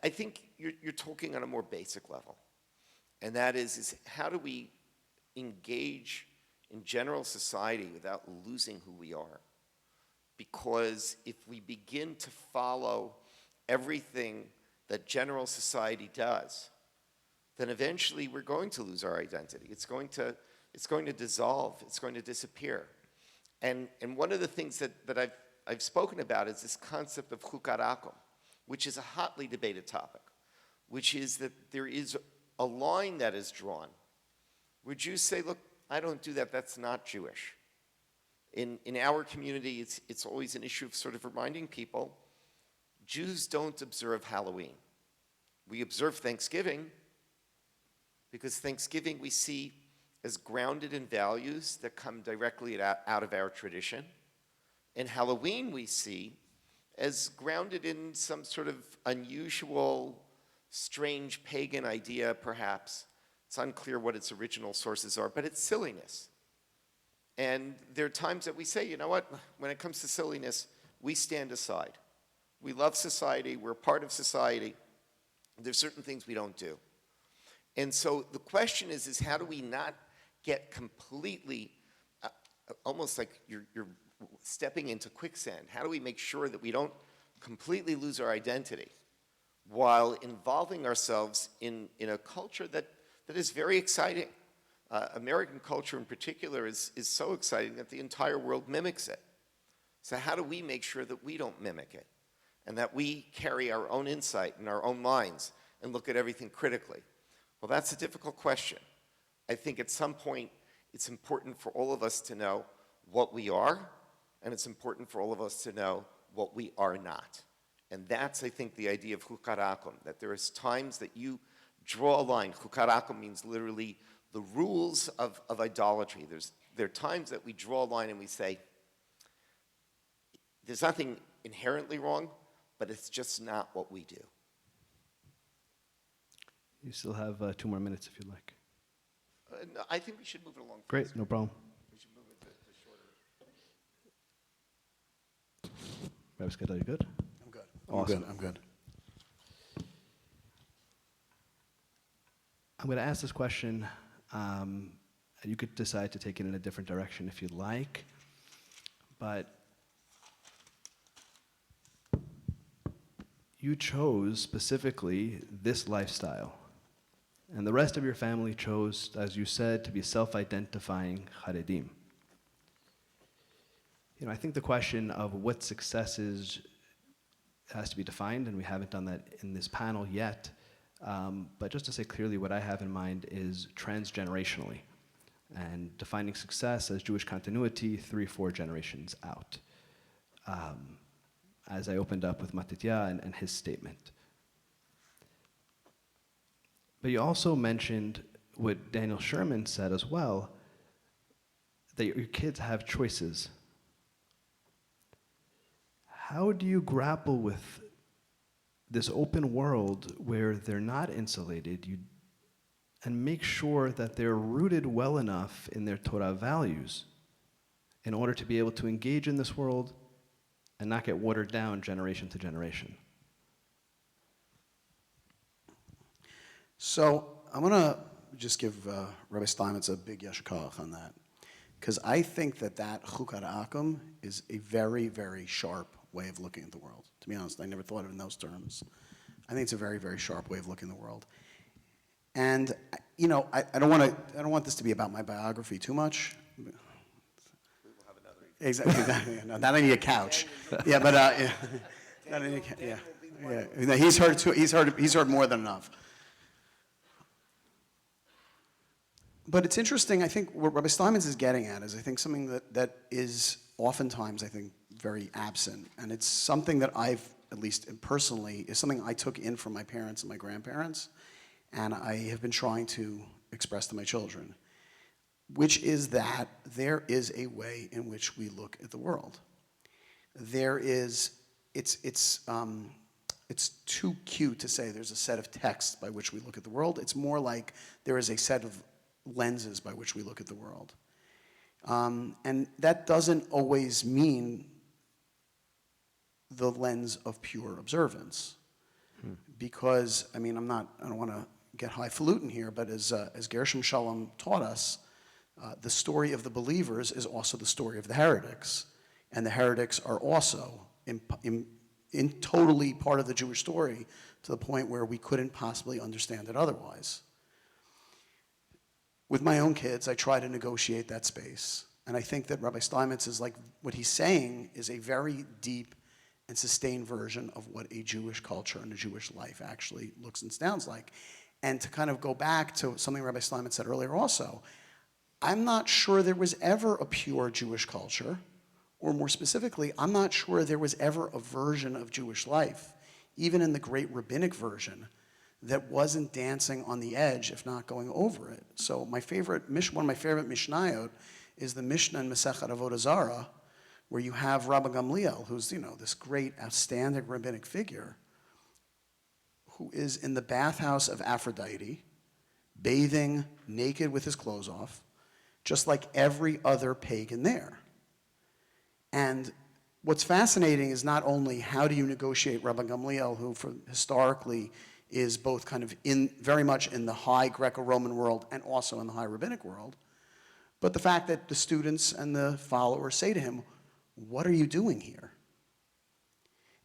B: I think you're talking on a more basic level, and that is how do we engage in general society without losing who we are? Because if we begin to follow everything that general society does, then eventually we're going to lose our identity. It's going to dissolve. It's going to disappear. And one of the things that I've spoken about is this concept of chukat akum, which is a hotly debated topic, which is that there is a line that is drawn where Jews say, look, I don't do that. That's not Jewish. In our community, it's always an issue of sort of reminding people, Jews don't observe Halloween. We observe Thanksgiving because Thanksgiving we see as grounded in values that come directly out of our tradition. And Halloween we see as grounded in some sort of unusual, strange pagan idea, perhaps. It's unclear what its original sources are, but it's silliness. And there are times that we say, you know what, when it comes to silliness, we stand aside. We love society, we're a part of society. There's certain things we don't do. And so the question is how do we not get completely, almost like you're stepping into quicksand? How do we make sure that we don't completely lose our identity while involving ourselves in a culture that is very exciting? American culture in particular is so exciting that the entire world mimics it. So how do we make sure that we don't mimic it and that we carry our own insight in our own minds and look at everything critically? Well, that's a difficult question. I think at some point it's important for all of us to know what we are, and it's important for all of us to know what we are not. And that's, I think, the idea of chukat akum, that there is times that you draw a line. Chukat akum means literally the rules of idolatry. There are times that we draw a line and we say, there's nothing inherently wrong, but it's just not what we do.
A: You still have 2 more minutes if you'd like.
B: No, I think we should move it along.
A: Great,
B: faster.
A: no problem.
B: We should move it to shorter.
A: Rabbi Skydell, you good?
C: I'm good.
A: Awesome.
C: I'm good.
A: I'm going to ask this question, and you could decide to take it in a different direction if you'd like, but you chose specifically this lifestyle, and the rest of your family chose, as you said, to be self-identifying Haredim. You know, I think the question of what success is has to be defined, and we haven't done that in this panel yet. But just to say clearly, what I have in mind is transgenerationally, and defining success as Jewish continuity 3-4 generations out. As I opened up with Matitya and his statement. But you also mentioned what Daniel Sherman said as well, that your kids have choices. How do you grapple with this open world where they're not insulated, and make sure that they're rooted well enough in their Torah values in order to be able to engage in this world and not get watered down generation to generation?
C: So I'm going to just give Rabbi Steinmetz a big yesher koach on that, because I think that chukat akum is a very, very sharp way of looking at the world. To be honest, I never thought of it in those terms. I think it's a very, very sharp way of looking at the world. And you know, I don't want this to be about my biography too much.
B: We will have another.
C: Exactly. No, that I need a couch. Yeah, but yeah. That I need yeah. He's heard too. He's heard more than enough. But it's interesting. I think what Rabbi Steinmetz is getting at is, I think, something that is oftentimes, I think, very absent, and it's something that I've, at least personally, is something I took in from my parents and my grandparents, and I have been trying to express to my children, which is that there is a way in which we look at the world. There is, it's too cute to say there's a set of texts by which we look at the world. It's more like there is a set of lenses by which we look at the world. And that doesn't always mean the lens of pure observance. Because, I mean, I don't want to get highfalutin here, but as Gershom Shalom taught us, the story of the believers is also the story of the heretics. And the heretics are also in totally part of the Jewish story, to the point where we couldn't possibly understand it otherwise. With my own kids, I try to negotiate that space. And I think that Rabbi Steinmetz is like, what he's saying is a very deep and sustained version of what a Jewish culture and a Jewish life actually looks and sounds like. And to kind of go back to something Rabbi Steinmetz said earlier also, I'm not sure there was ever a pure Jewish culture, or more specifically, I'm not sure there was ever a version of Jewish life, even in the great rabbinic version, that wasn't dancing on the edge, if not going over it. So one of my favorite Mishnayot is the Mishnah in Masechet Avodah Zarah, where you have Rabbi Gamliel, who's, this great, outstanding rabbinic figure, who is in the bathhouse of Aphrodite, bathing naked with his clothes off, just like every other pagan there. And what's fascinating is not only how do you negotiate Rabbi Gamliel, who historically is both kind of very much in the high Greco-Roman world and also in the high rabbinic world, but the fact that the students and the followers say to him, "What are you doing here?"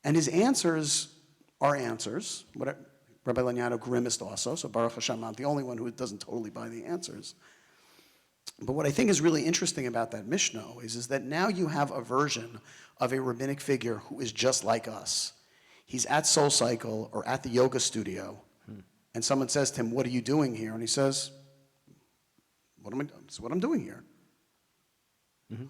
C: And his answers are answers. Rabbi Laniado grimaced also, so Baruch Hashem, I'm not the only one who doesn't totally buy the answers. But what I think is really interesting about that Mishnah is that now you have a version of a rabbinic figure who is just like us. He's at SoulCycle or at the yoga studio, and someone says to him, "What are you doing here?" And he says, "It's what I'm doing here." Mm-hmm.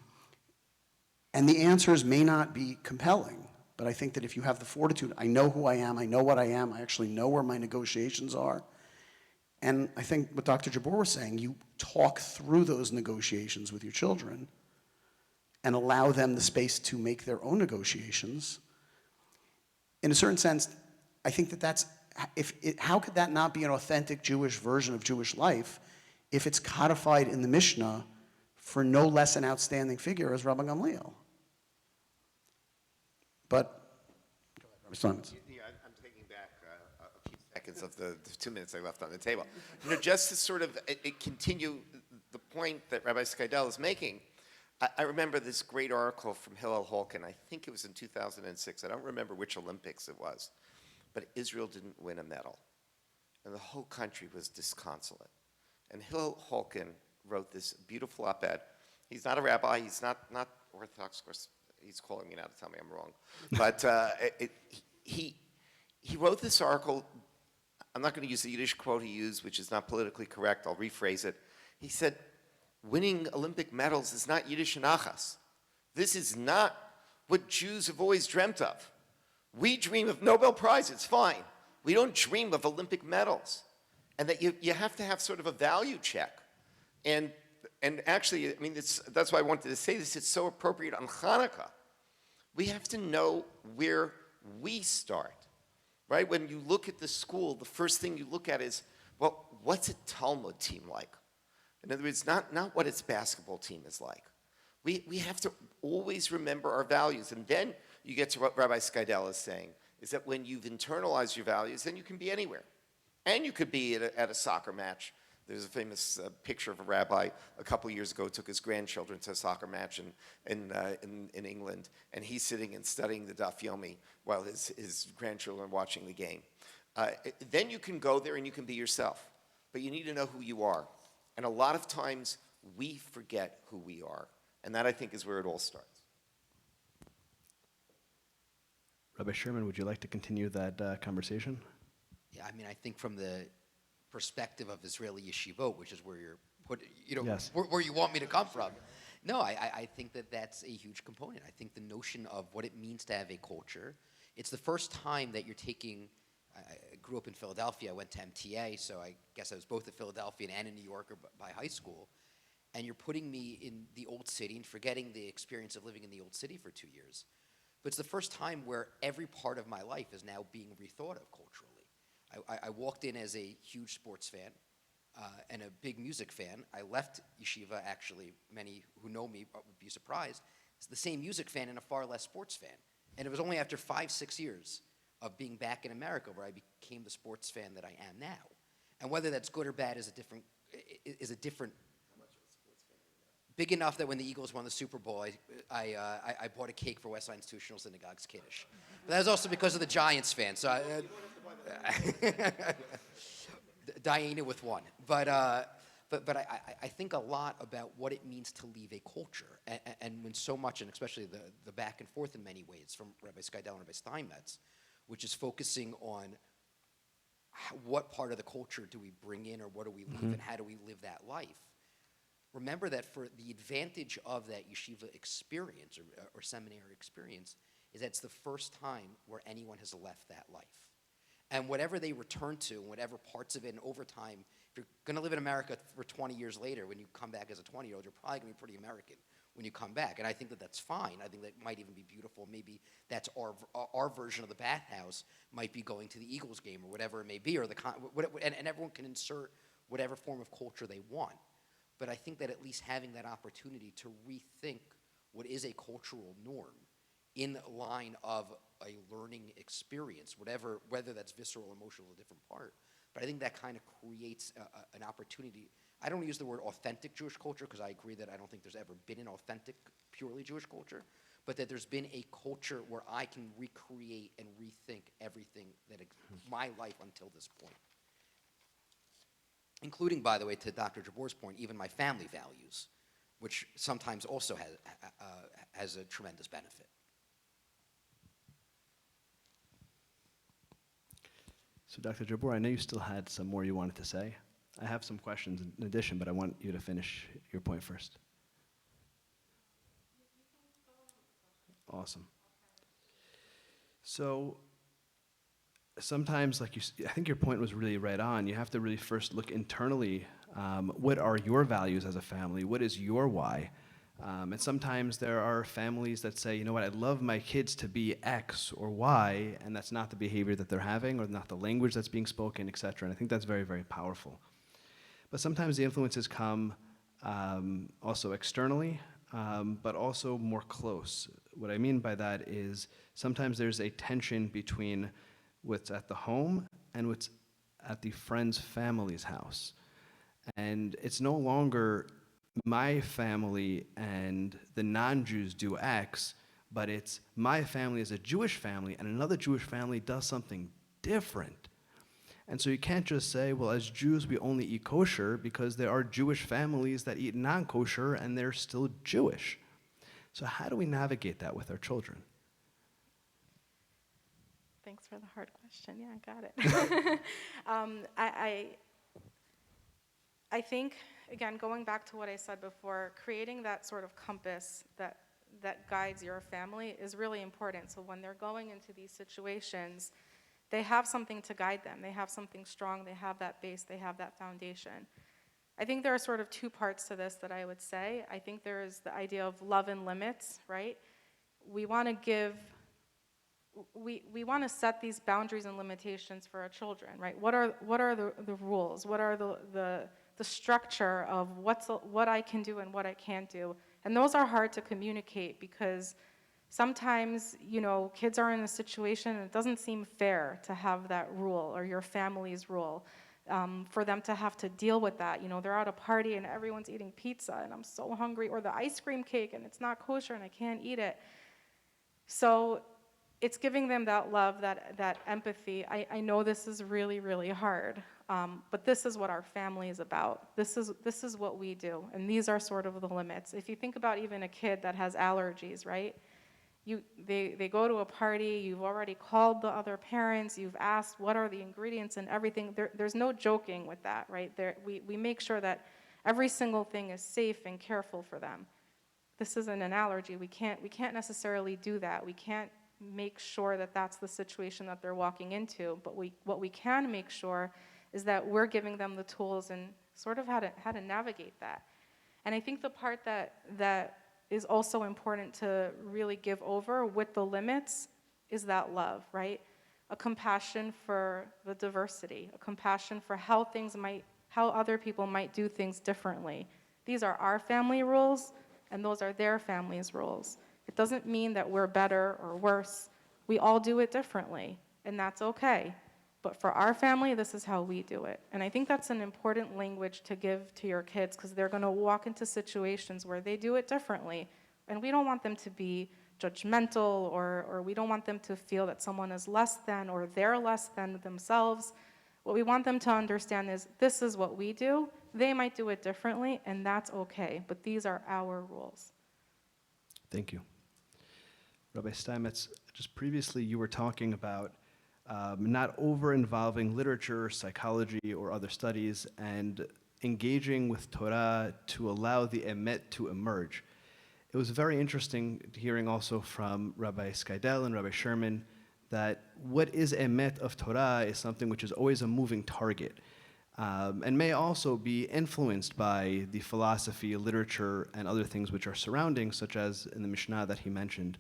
C: And the answers may not be compelling, but I think that if you have the fortitude, I know who I am, I know what I am, I actually know where my negotiations are. And I think what Dr. Jabbour was saying, you talk through those negotiations with your children, and allow them the space to make their own negotiations, in a certain sense, I think that's, how could that not be an authentic Jewish version of Jewish life if it's codified in the Mishnah for no less an outstanding figure as Rabbi Gamliel? But, Rabbi Steinmetz.
B: Yeah, I'm taking back a few seconds of the 2 minutes I left on the table. Just to sort of continue the point that Rabbi Skydell is making, I remember this great article from Hillel Holkin. I think it was in 2006. I don't remember which Olympics it was. But Israel didn't win a medal. And the whole country was disconsolate. And Hillel Holkin wrote this beautiful op-ed. He's not a rabbi. He's not Orthodox. Of course, he's calling me now to tell me I'm wrong. But he wrote this article. I'm not going to use the Yiddish quote he used, which is not politically correct. I'll rephrase it. He said, winning Olympic medals is not Yiddish nachas. This is not what Jews have always dreamt of. We dream of Nobel Prizes, fine. We don't dream of Olympic medals. And that you have to have sort of a value check. And actually, I mean, that's why I wanted to say this. It's so appropriate on Hanukkah. We have to know where we start, right? When you look at the school, the first thing you look at is, well, what's a Talmud team like? In other words, not what its basketball team is like. We have to always remember our values. And then you get to what Rabbi Skydell is saying, is that when you've internalized your values, then you can be anywhere. And you could be at a soccer match. There's a famous picture of a rabbi a couple years ago took his grandchildren to a soccer match in England, and he's sitting and studying the Daf Yomi while his grandchildren are watching the game. Then you can go there and you can be yourself, but you need to know who you are. And a lot of times we forget who we are, and that I think is where it all starts.
A: Rabbi Sherman, would you like to continue that conversation?
D: Yeah, I mean, I think from the perspective of Israeli yeshivot, which is where you're put,
A: Yes.
D: where you want me to come from. No, I think that's a huge component. I think the notion of what it means to have a culture, it's the first time that you're taking, I grew up in Philadelphia, I went to MTA, so I guess I was both a Philadelphian and a New Yorker by high school, and you're putting me in the old city and forgetting the experience of living in the old city for 2 years. But it's the first time where every part of my life is now being rethought of culturally. I walked in as a huge sports fan and a big music fan. I left yeshiva, actually, many who know me would be surprised, as the same music fan and a far less sports fan. And it was only after 5-6 years of being back in America where I became the sports fan that I am now. And whether that's good or bad is a different. Big enough that when the Eagles won the Super Bowl, I bought a cake for Westside Institutional Synagogue's Kiddush. But that was also because of the Giants fan. So Diana with one. But I think a lot about what it means to leave a culture. And when so much, and especially the back and forth in many ways from Rabbi Skydell and Rabbi Steinmetz, which is focusing on what part of the culture do we bring in or what do we leave and how do we live that life. Remember that for the advantage of that yeshiva experience or seminary experience is that it's the first time where anyone has left that life. And whatever they return to, whatever parts of it, and over time, if you're going to live in America for 20 years later, when you come back as a 20-year-old, you're probably going to be pretty American when you come back. And I think that that's fine. I think that might even be beautiful. Maybe that's our version of the bathhouse might be going to the Eagles game or whatever it may be, or and everyone can insert whatever form of culture they want. But I think that at least having that opportunity to rethink what is a cultural norm in line of a learning experience, whether that's visceral, emotional, a different part. But I think that kind of creates an opportunity. I don't use the word authentic Jewish culture because I agree that I don't think there's ever been an authentic, purely Jewish culture, but that there's been a culture where I can recreate and rethink everything that my life until this point. Including, by the way, to Dr. Jabbour's point, even my family values, which sometimes also has a tremendous benefit.
A: So Dr. Jabbour, I know you still had some more you wanted to say. I have some questions in addition, but I want you to finish your point first. Awesome. So sometimes, I think your point was really right on. You have to really first look internally. What are your values as a family? What is your why? And sometimes there are families that say, you know what, I'd love my kids to be X or Y, and that's not the behavior that they're having or not the language that's being spoken, et cetera. And I think that's very, very powerful. But sometimes the influences come also externally, but also more close. What I mean by that is sometimes there's a tension between what's at the home and what's at the friend's family's house. And it's no longer my family and the non-Jews do X, but it's my family is a Jewish family and another Jewish family does something different. And so you can't just say, well, as Jews, we only eat kosher, because there are Jewish families that eat non-kosher and they're still Jewish. So how do we navigate that with our children?
E: Thanks for the hard question. Yeah, I got it. I think, again, going back to what I said before, creating that sort of compass that guides your family is really important. So when they're going into these situations, they have something to guide them. They have something strong. They have that base. They have that foundation. I think there are sort of two parts to this that I would say. I think there's the idea of love and limits, right? We want to set these boundaries and limitations for our children, right? What are the rules? What are the structure of what I can do and what I can't do? And those are hard to communicate because sometimes, kids are in a situation and it doesn't seem fair to have that rule or your family's rule. For them to have to deal with that. They're at a party and everyone's eating pizza and I'm so hungry, or the ice cream cake and it's not kosher and I can't eat it. So it's giving them that love, that empathy. I know this is really, really hard, but this is what our family is about. This is what we do, and these are sort of the limits. If you think about even a kid that has allergies, right? They go to a party, you've already called the other parents, you've asked what are the ingredients and everything. There's no joking with that, right? We make sure that every single thing is safe and careful for them. This isn't an allergy. We can't necessarily do that. We can't make sure that that's the situation that they're walking into, but what we can make sure is that we're giving them the tools and sort of how to navigate that. And I think the part that is also important to really give over with the limits is that love, right? A compassion for the diversity, a compassion for how other people might do things differently. These are our family rules, and those are their family's rules. It doesn't mean that we're better or worse. We all do it differently, and that's okay. But for our family, this is how we do it. And I think that's an important language to give to your kids because they're going to walk into situations where they do it differently. And we don't want them to be judgmental or we don't want them to feel that someone is less than or they're less than themselves. What we want them to understand is this is what we do. They might do it differently, and that's okay. But these are our rules.
A: Thank you. Rabbi Steinmetz, just previously you were talking about not over-involving literature, psychology, or other studies, and engaging with Torah to allow the emet to emerge. It was very interesting hearing also from Rabbi Skydell and Rabbi Sherman that what is emet of Torah is something which is always a moving target, and may also be influenced by the philosophy, literature, and other things which are surrounding, such as in the Mishnah that he mentioned.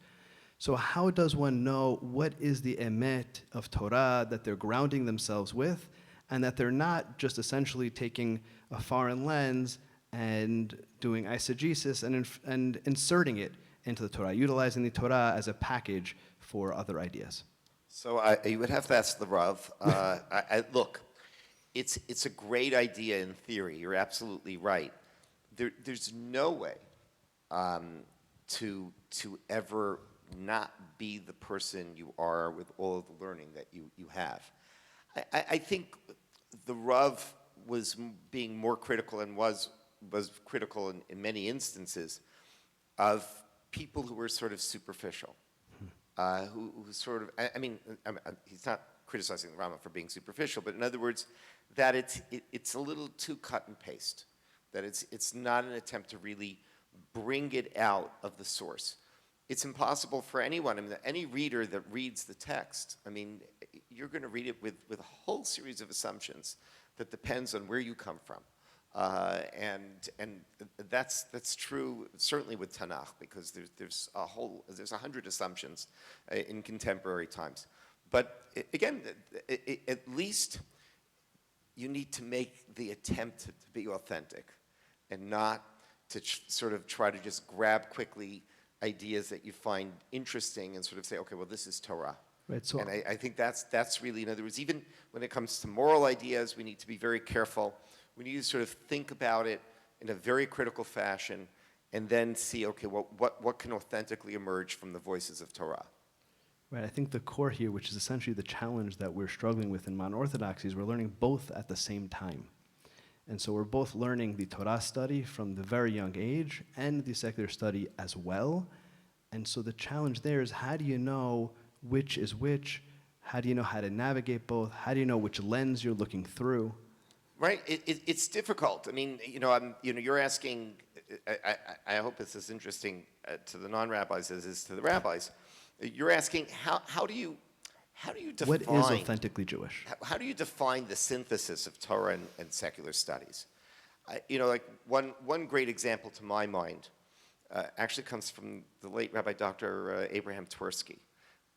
A: So how does one know what is the emet of Torah that they're grounding themselves with, and that they're not just essentially taking a foreign lens and doing eisegesis and inserting it into the Torah, utilizing the Torah as a package for other ideas?
B: So you would have to ask the Rav. Look, it's a great idea in theory. You're absolutely right. There's no way to ever not be the person you are with all of the learning that you have. I think the Rav was being more critical and was critical in many instances of people who were sort of superficial, who sort of, he's not criticizing the Rama for being superficial, but in other words, that it's a little too cut and paste, that it's not an attempt to really bring it out of the source. It's impossible for anyone, any reader that reads the text, you're going to read it with a whole series of assumptions that depends on where you come from, And that's true certainly with Tanakh, because there's 100 assumptions in contemporary times. But again, at least you need to make the attempt to be authentic, and not to sort of try to just grab quickly ideas that you find interesting and sort of say, okay, well, this is Torah.
A: Right, so
B: And I think that's really, in other words, even when it comes to moral ideas, we need to be very careful. We need to sort of think about it in a very critical fashion, and then see, okay, what can authentically emerge from the voices of Torah.
A: Right, I think the core here, which is essentially the challenge that we're struggling with in modern orthodoxy, is we're learning both at the same time. And so we're both learning the Torah study from the very young age and the secular study as well. And so the challenge there is, how do you know which is which? How do you know how to navigate both? How do you know which lens you're looking through?
B: Right, it's difficult. I mean, you're asking. I hope this is interesting to the non-rabbis as is to the rabbis. You're asking how do you define
A: What is authentically Jewish?
B: How do you define the synthesis of Torah and secular studies? Like one great example to my mind actually comes from the late Rabbi Dr. Abraham Twersky.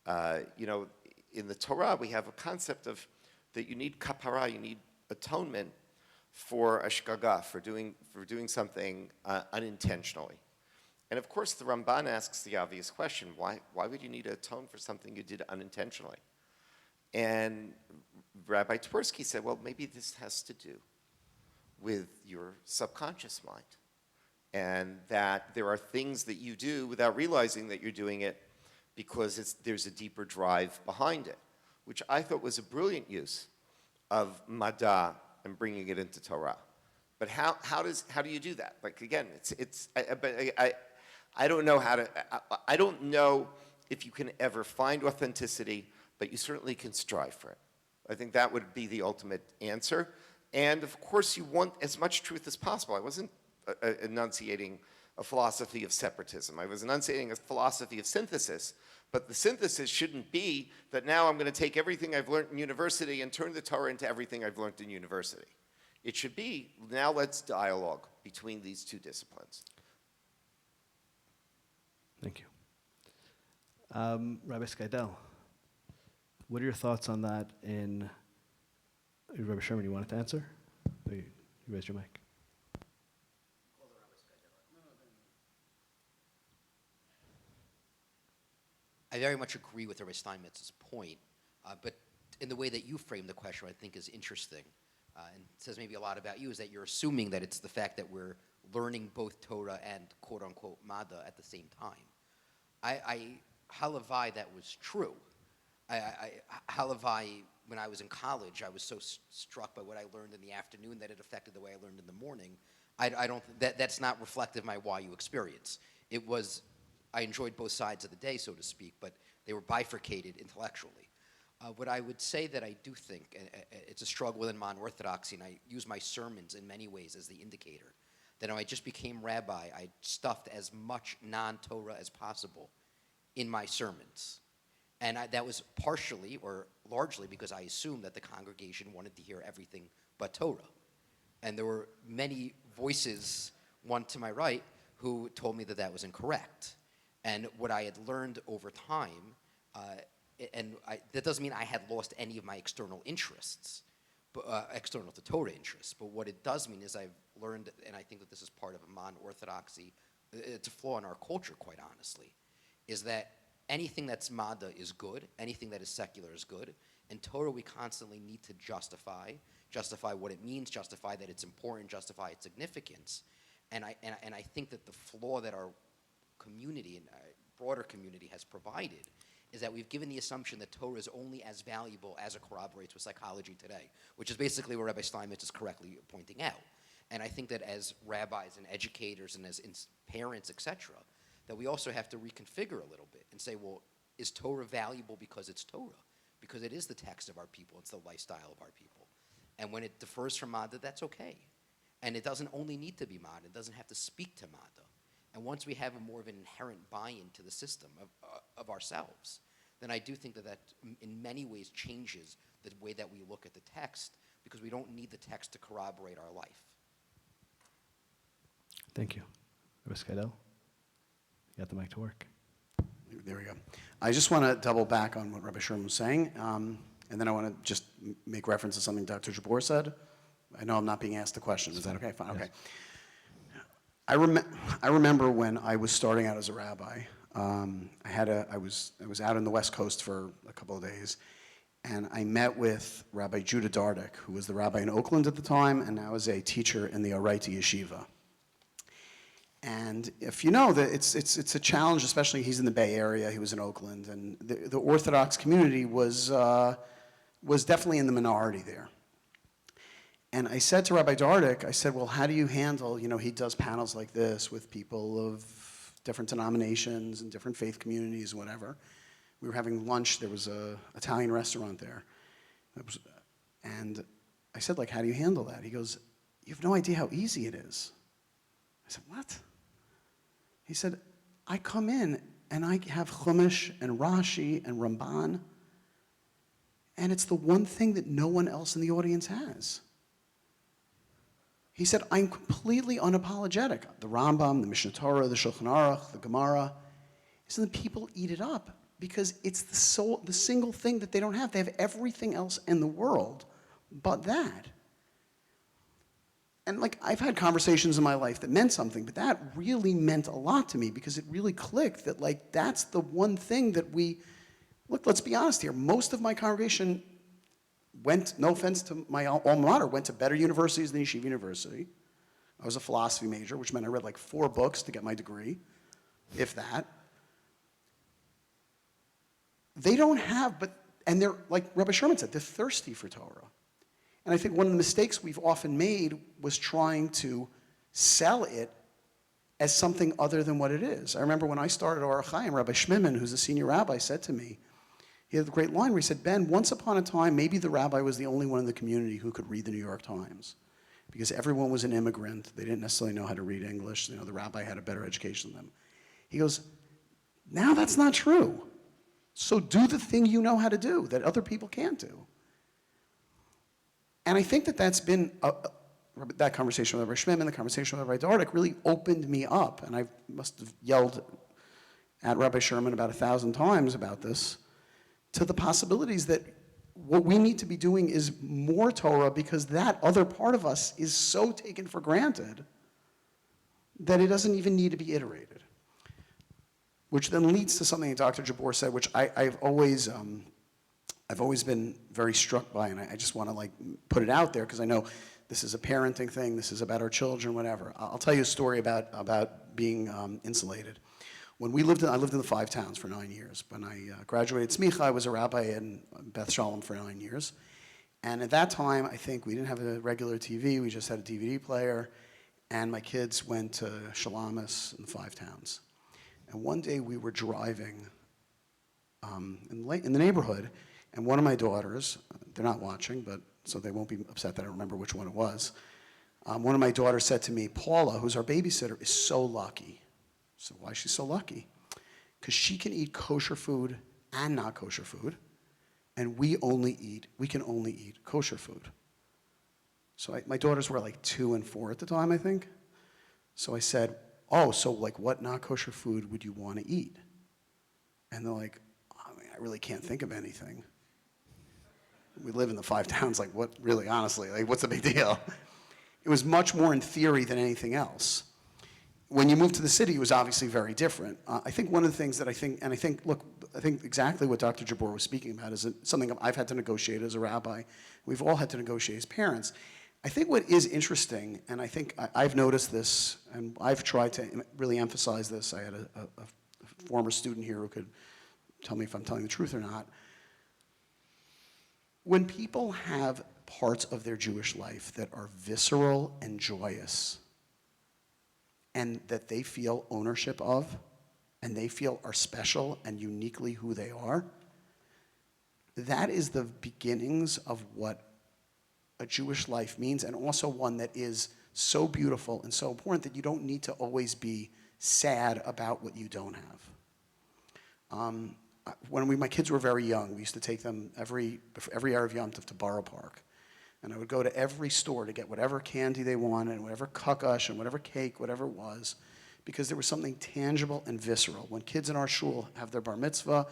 B: In the Torah, we have a concept of that you need kapara, you need atonement for ashkaga, for doing something unintentionally. And of course, the Ramban asks the obvious question: why would you need to atone for something you did unintentionally? And Rabbi Twersky said, well, maybe this has to do with your subconscious mind, and that there are things that you do without realizing that you're doing it because there's a deeper drive behind it, which I thought was a brilliant use of Mada and bringing it into Torah. But how do you do that? Like, again, I don't know how to. I don't know if you can ever find authenticity, but you certainly can strive for it. I think that would be the ultimate answer. And of course, you want as much truth as possible. I wasn't enunciating a philosophy of separatism. I was enunciating a philosophy of synthesis. But the synthesis shouldn't be that now I'm going to take everything I've learned in university and turn the Torah into everything I've learned in university. It should be, now let's dialogue between these two disciplines.
A: Thank you. Rabbi Skydell, what are your thoughts on that Rabbi Sherman, you wanted to answer? You raised your mic.
D: I very much agree with Rabbi Steinmetz's point, but in the way that you frame the question, I think is interesting, and says maybe a lot about you, is that you're assuming that it's the fact that we're learning both Torah and quote-unquote Mada at the same time. Halavai, that was true. Halavai, when I was in college, I was so struck by what I learned in the afternoon that it affected the way I learned in the morning. That's not reflective of my YU experience. I enjoyed both sides of the day, so to speak, but they were bifurcated intellectually. What I would say that I do think, it's a struggle within modern orthodoxy, and I use my sermons in many ways as the indicator, that when I just became rabbi, I stuffed as much non-Torah as possible in my sermons. And that was partially or largely because I assumed that the congregation wanted to hear everything but Torah. And there were many voices, one to my right, who told me that that was incorrect. And what I had learned over time, that doesn't mean I had lost any of my external interests, external to Torah interests. But what it does mean is I've learned, and I think that this is part of a modern orthodoxy, it's a flaw in our culture, quite honestly, is that anything that's Mada is good, anything that is secular is good, and Torah we constantly need to justify what it means, justify that it's important, justify its significance. And I think that the flaw that our community and broader community has provided is that we've given the assumption that Torah is only as valuable as it corroborates with psychology today, which is basically what Rabbi Steinmetz is correctly pointing out. And I think that as rabbis and educators and as parents, etc., that we also have to reconfigure a little bit and say, well, is Torah valuable because it's Torah? Because it is the text of our people, it's the lifestyle of our people. And when it differs from Mada, that's okay. And it doesn't only need to be Mada, it doesn't have to speak to Mada. And once we have a more of an inherent buy-in to the system of ourselves, then I do think that in many ways changes the way that we look at the text, because we don't need the text to corroborate our life.
A: Thank you. Rabbi Skydell, you got the mic to work.
C: There we go. I just want to double back on what Rabbi Sherman was saying, and then I want to just make reference to something Dr. Jabbour said. I know I'm not being asked the question. Is that okay? Fine. Okay. I remember when I was starting out as a rabbi. I was out on the West Coast for a couple of days, and I met with Rabbi Judah Dardick, who was the rabbi in Oakland at the time, and now is a teacher in the Orach Yeshiva. And if you know that it's a challenge, especially he's in the Bay Area, he was in Oakland, and the Orthodox community was definitely in the minority there. And I said to Rabbi Dardick, I said, well, how do you handle, he does panels like this with people of different denominations and different faith communities and whatever. We were having lunch, there was an Italian restaurant there. And I said, like, how do you handle that? He goes, you have no idea how easy it is. I said, what? He said, I come in and I have Chumash and Rashi and Ramban, and it's the one thing that no one else in the audience has. He said, I'm completely unapologetic. The Rambam, the Mishnah Torah, the Shulchan Aruch, the Gemara. He said, the people eat it up because it's the single thing that they don't have. They have everything else in the world but that. And I've had conversations in my life that meant something, but that really meant a lot to me because it really clicked that that's the one thing that let's be honest here, most of my congregation went, no offense to my alma mater, went to better universities than Yeshiva University. I was a philosophy major, which meant I read 4 books to get my degree, if that. They don't have, and they're, like Rabbi Sherman said, they're thirsty for Torah. And I think one of the mistakes we've often made was trying to sell it as something other than what it is. I remember when I started Orach Chaim, Rabbi Shimon, who's a senior rabbi, said to me, he had a great line where he said, Ben, once upon a time, maybe the rabbi was the only one in the community who could read the New York Times because everyone was an immigrant. They didn't necessarily know how to read English. The rabbi had a better education than them. He goes, now that's not true. So do the thing you know how to do that other people can't do. And I think that's been, that conversation with Rabbi Shimon, the conversation with Rabbi Dardick really opened me up. And I must have yelled at Rabbi Sherman about 1,000 times about this, to the possibilities that what we need to be doing is more Torah because that other part of us is so taken for granted that it doesn't even need to be iterated. Which then leads to something that Dr. Jabbour said, which I've always been very struck by, and I just want to put it out there because I know this is a parenting thing, this is about our children, whatever. I'll tell you a story about being insulated. When I lived in the 5 towns for 9 years. When I graduated Smicha, I was a rabbi in Beth Shalom for 9 years. And at that time, I think we didn't have a regular TV, we just had a DVD player, and my kids went to Shalamis in the 5 towns. And one day we were driving in the neighborhood, and one of my daughters, they're not watching, but so they won't be upset that I don't remember which one it was. One of my daughters said to me, Paula, who's our babysitter, is so lucky. So why is she so lucky? Because she can eat kosher food and not kosher food, and we can only eat kosher food. So my daughters were 2 and 4 at the time, I think. So I said, oh, so what not kosher food would you want to eat? And they're like, I really can't think of anything. We live in the 5 towns, what really, honestly, what's the big deal? It was much more in theory than anything else. When you moved to the city, it was obviously very different. I think one of the things that I think exactly what Dr. Jabbour was speaking about is something I've had to negotiate as a rabbi. We've all had to negotiate as parents. I think what is interesting, and I think I've noticed this, and I've tried to really emphasize this. I had a former student here who could tell me if I'm telling the truth or not. When people have parts of their Jewish life that are visceral and joyous, and that they feel ownership of, and they feel are special and uniquely who they are, that is the beginnings of what a Jewish life means, and also one that is so beautiful and so important that you don't need to always be sad about what you don't have. When my kids were very young, we used to take them every Erev Yom Tov to Borough Park. And I would go to every store to get whatever candy they wanted, and whatever kakash, and whatever cake, whatever it was, because there was something tangible and visceral. When kids in our shul have their bar mitzvah,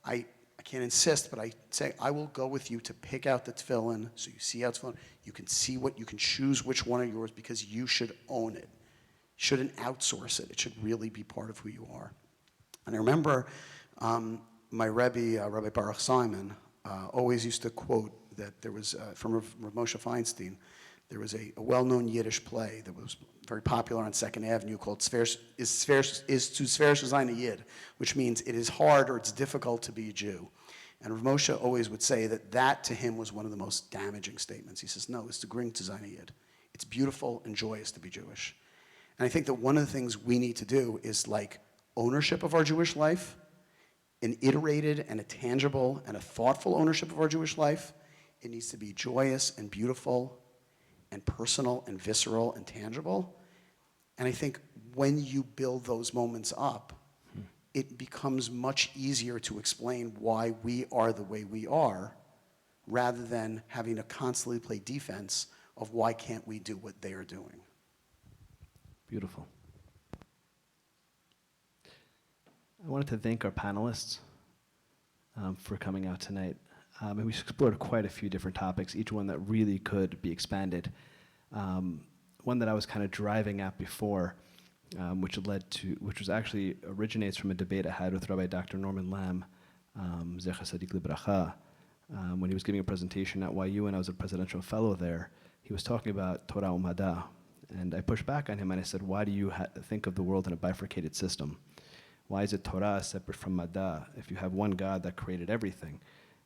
C: I can't insist, but I say, I will go with you to pick out the tefillin, so you see how it's tefillin. You can see what, you can choose which one are yours, because you should own it. You shouldn't outsource it. It should really be part of who you are. And I remember my Rebbe, Rabbi Baruch Simon, always used to quote that there was, from Rav Moshe Feinstein, there was a well-known Yiddish play that was very popular on 2nd Avenue called Is zu Sfer sein a Yid, which means it is hard or it's difficult to be a Jew. And Rav Moshe always would say that to him was one of the most damaging statements. He says, no, it's to gring to sein a Yid. It's beautiful and joyous to be Jewish. And I think that one of the things we need to do is like ownership of our Jewish life, an iterated and a tangible and a thoughtful ownership of our Jewish life. It needs to be joyous and beautiful and personal and visceral and tangible. And I think when you build those moments up, it becomes much easier to explain why we are the way we are, rather than having to constantly play defense of why can't we do what they are doing.
A: Beautiful. I wanted to thank our panelists for coming out tonight. And we explored quite a few different topics, each one that really could be expanded. One that I was kind of driving at before, which was actually originates from a debate I had with Rabbi Dr. Norman Lamb, Zecher Tzadik Libracha, when he was giving a presentation at YU and I was a presidential fellow there. He was talking about Torah Umada. And I pushed back on him and I said, why do you think of the world in a bifurcated system? Why is it Torah separate from Mada if you have one God that created everything?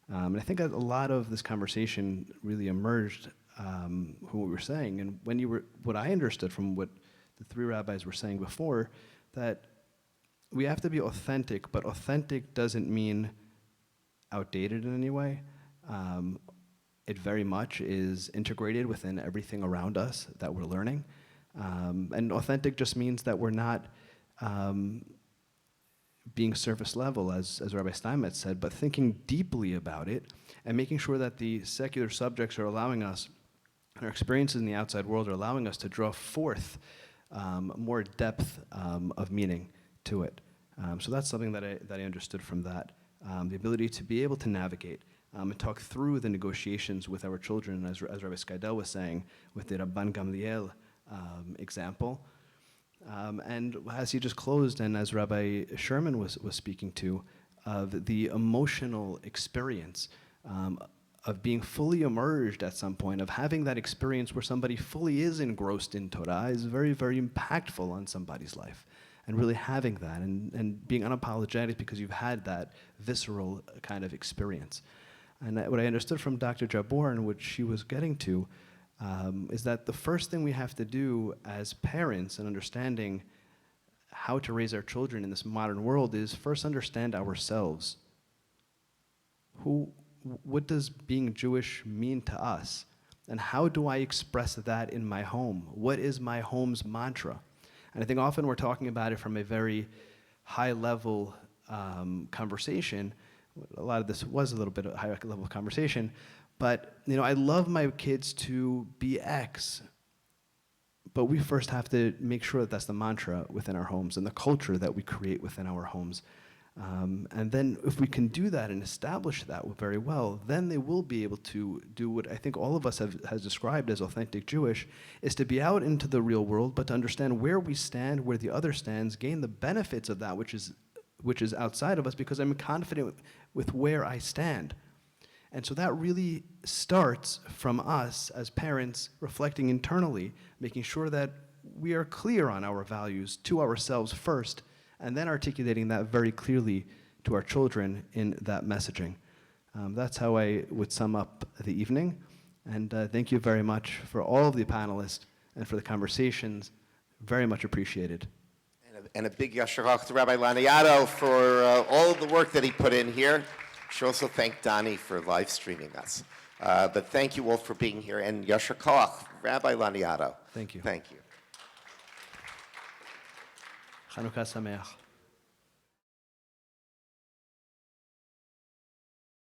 A: And I think a lot of this conversation really emerged from what we were saying. And what I understood from what the three rabbis were saying before, that we have to be authentic, but authentic doesn't mean outdated in any way. It very much is integrated within everything around us that we're learning. And authentic just means that we're not being surface level, as Rabbi Steinmetz said, but thinking deeply about it and making sure that the secular subjects are allowing us, and our experiences in the outside world are allowing us to draw forth more depth of meaning to it. So that's something that I understood from that. The ability to be able to navigate and talk through the negotiations with our children, as Rabbi Skydell was saying, with the Rabban Gamliel example. And as he just closed, and as Rabbi Sherman was speaking to, of the emotional experience of being fully immersed at some point, of having that experience where somebody fully is engrossed in Torah is very, very impactful on somebody's life. And really having that and being unapologetic because you've had that visceral kind of experience. And what I understood from Dr. Jabbour and what she was getting to is that the first thing we have to do as parents in understanding how to raise our children in this modern world is first understand ourselves. What does being Jewish mean to us? And how do I express that in my home? What is my home's mantra? And I think often we're talking about it from a very high-level conversation. A lot of this was a little bit of a high-level conversation. But I love my kids to be X. But we first have to make sure that that's the mantra within our homes and the culture that we create within our homes. And then if we can do that and establish that very well, then they will be able to do what I think all of us has described as authentic Jewish, is to be out into the real world, but to understand where we stand, where the other stands, gain the benefits of that which is outside of us, because I'm confident with where I stand. And so that really starts from us as parents reflecting internally, making sure that we are clear on our values to ourselves first, and then articulating that very clearly to our children in that messaging. That's how I would sum up the evening. And thank you very much for all of the panelists and for the conversations. Very much appreciated.
B: And a big yasharach to Rabbi Laniado for all of the work that he put in here. I should also thank Donnie for live streaming us. But thank you all for being here. And yashar koach, Rabbi Laniado.
A: Thank you.
B: Thank you.
A: Chanukah Sameach.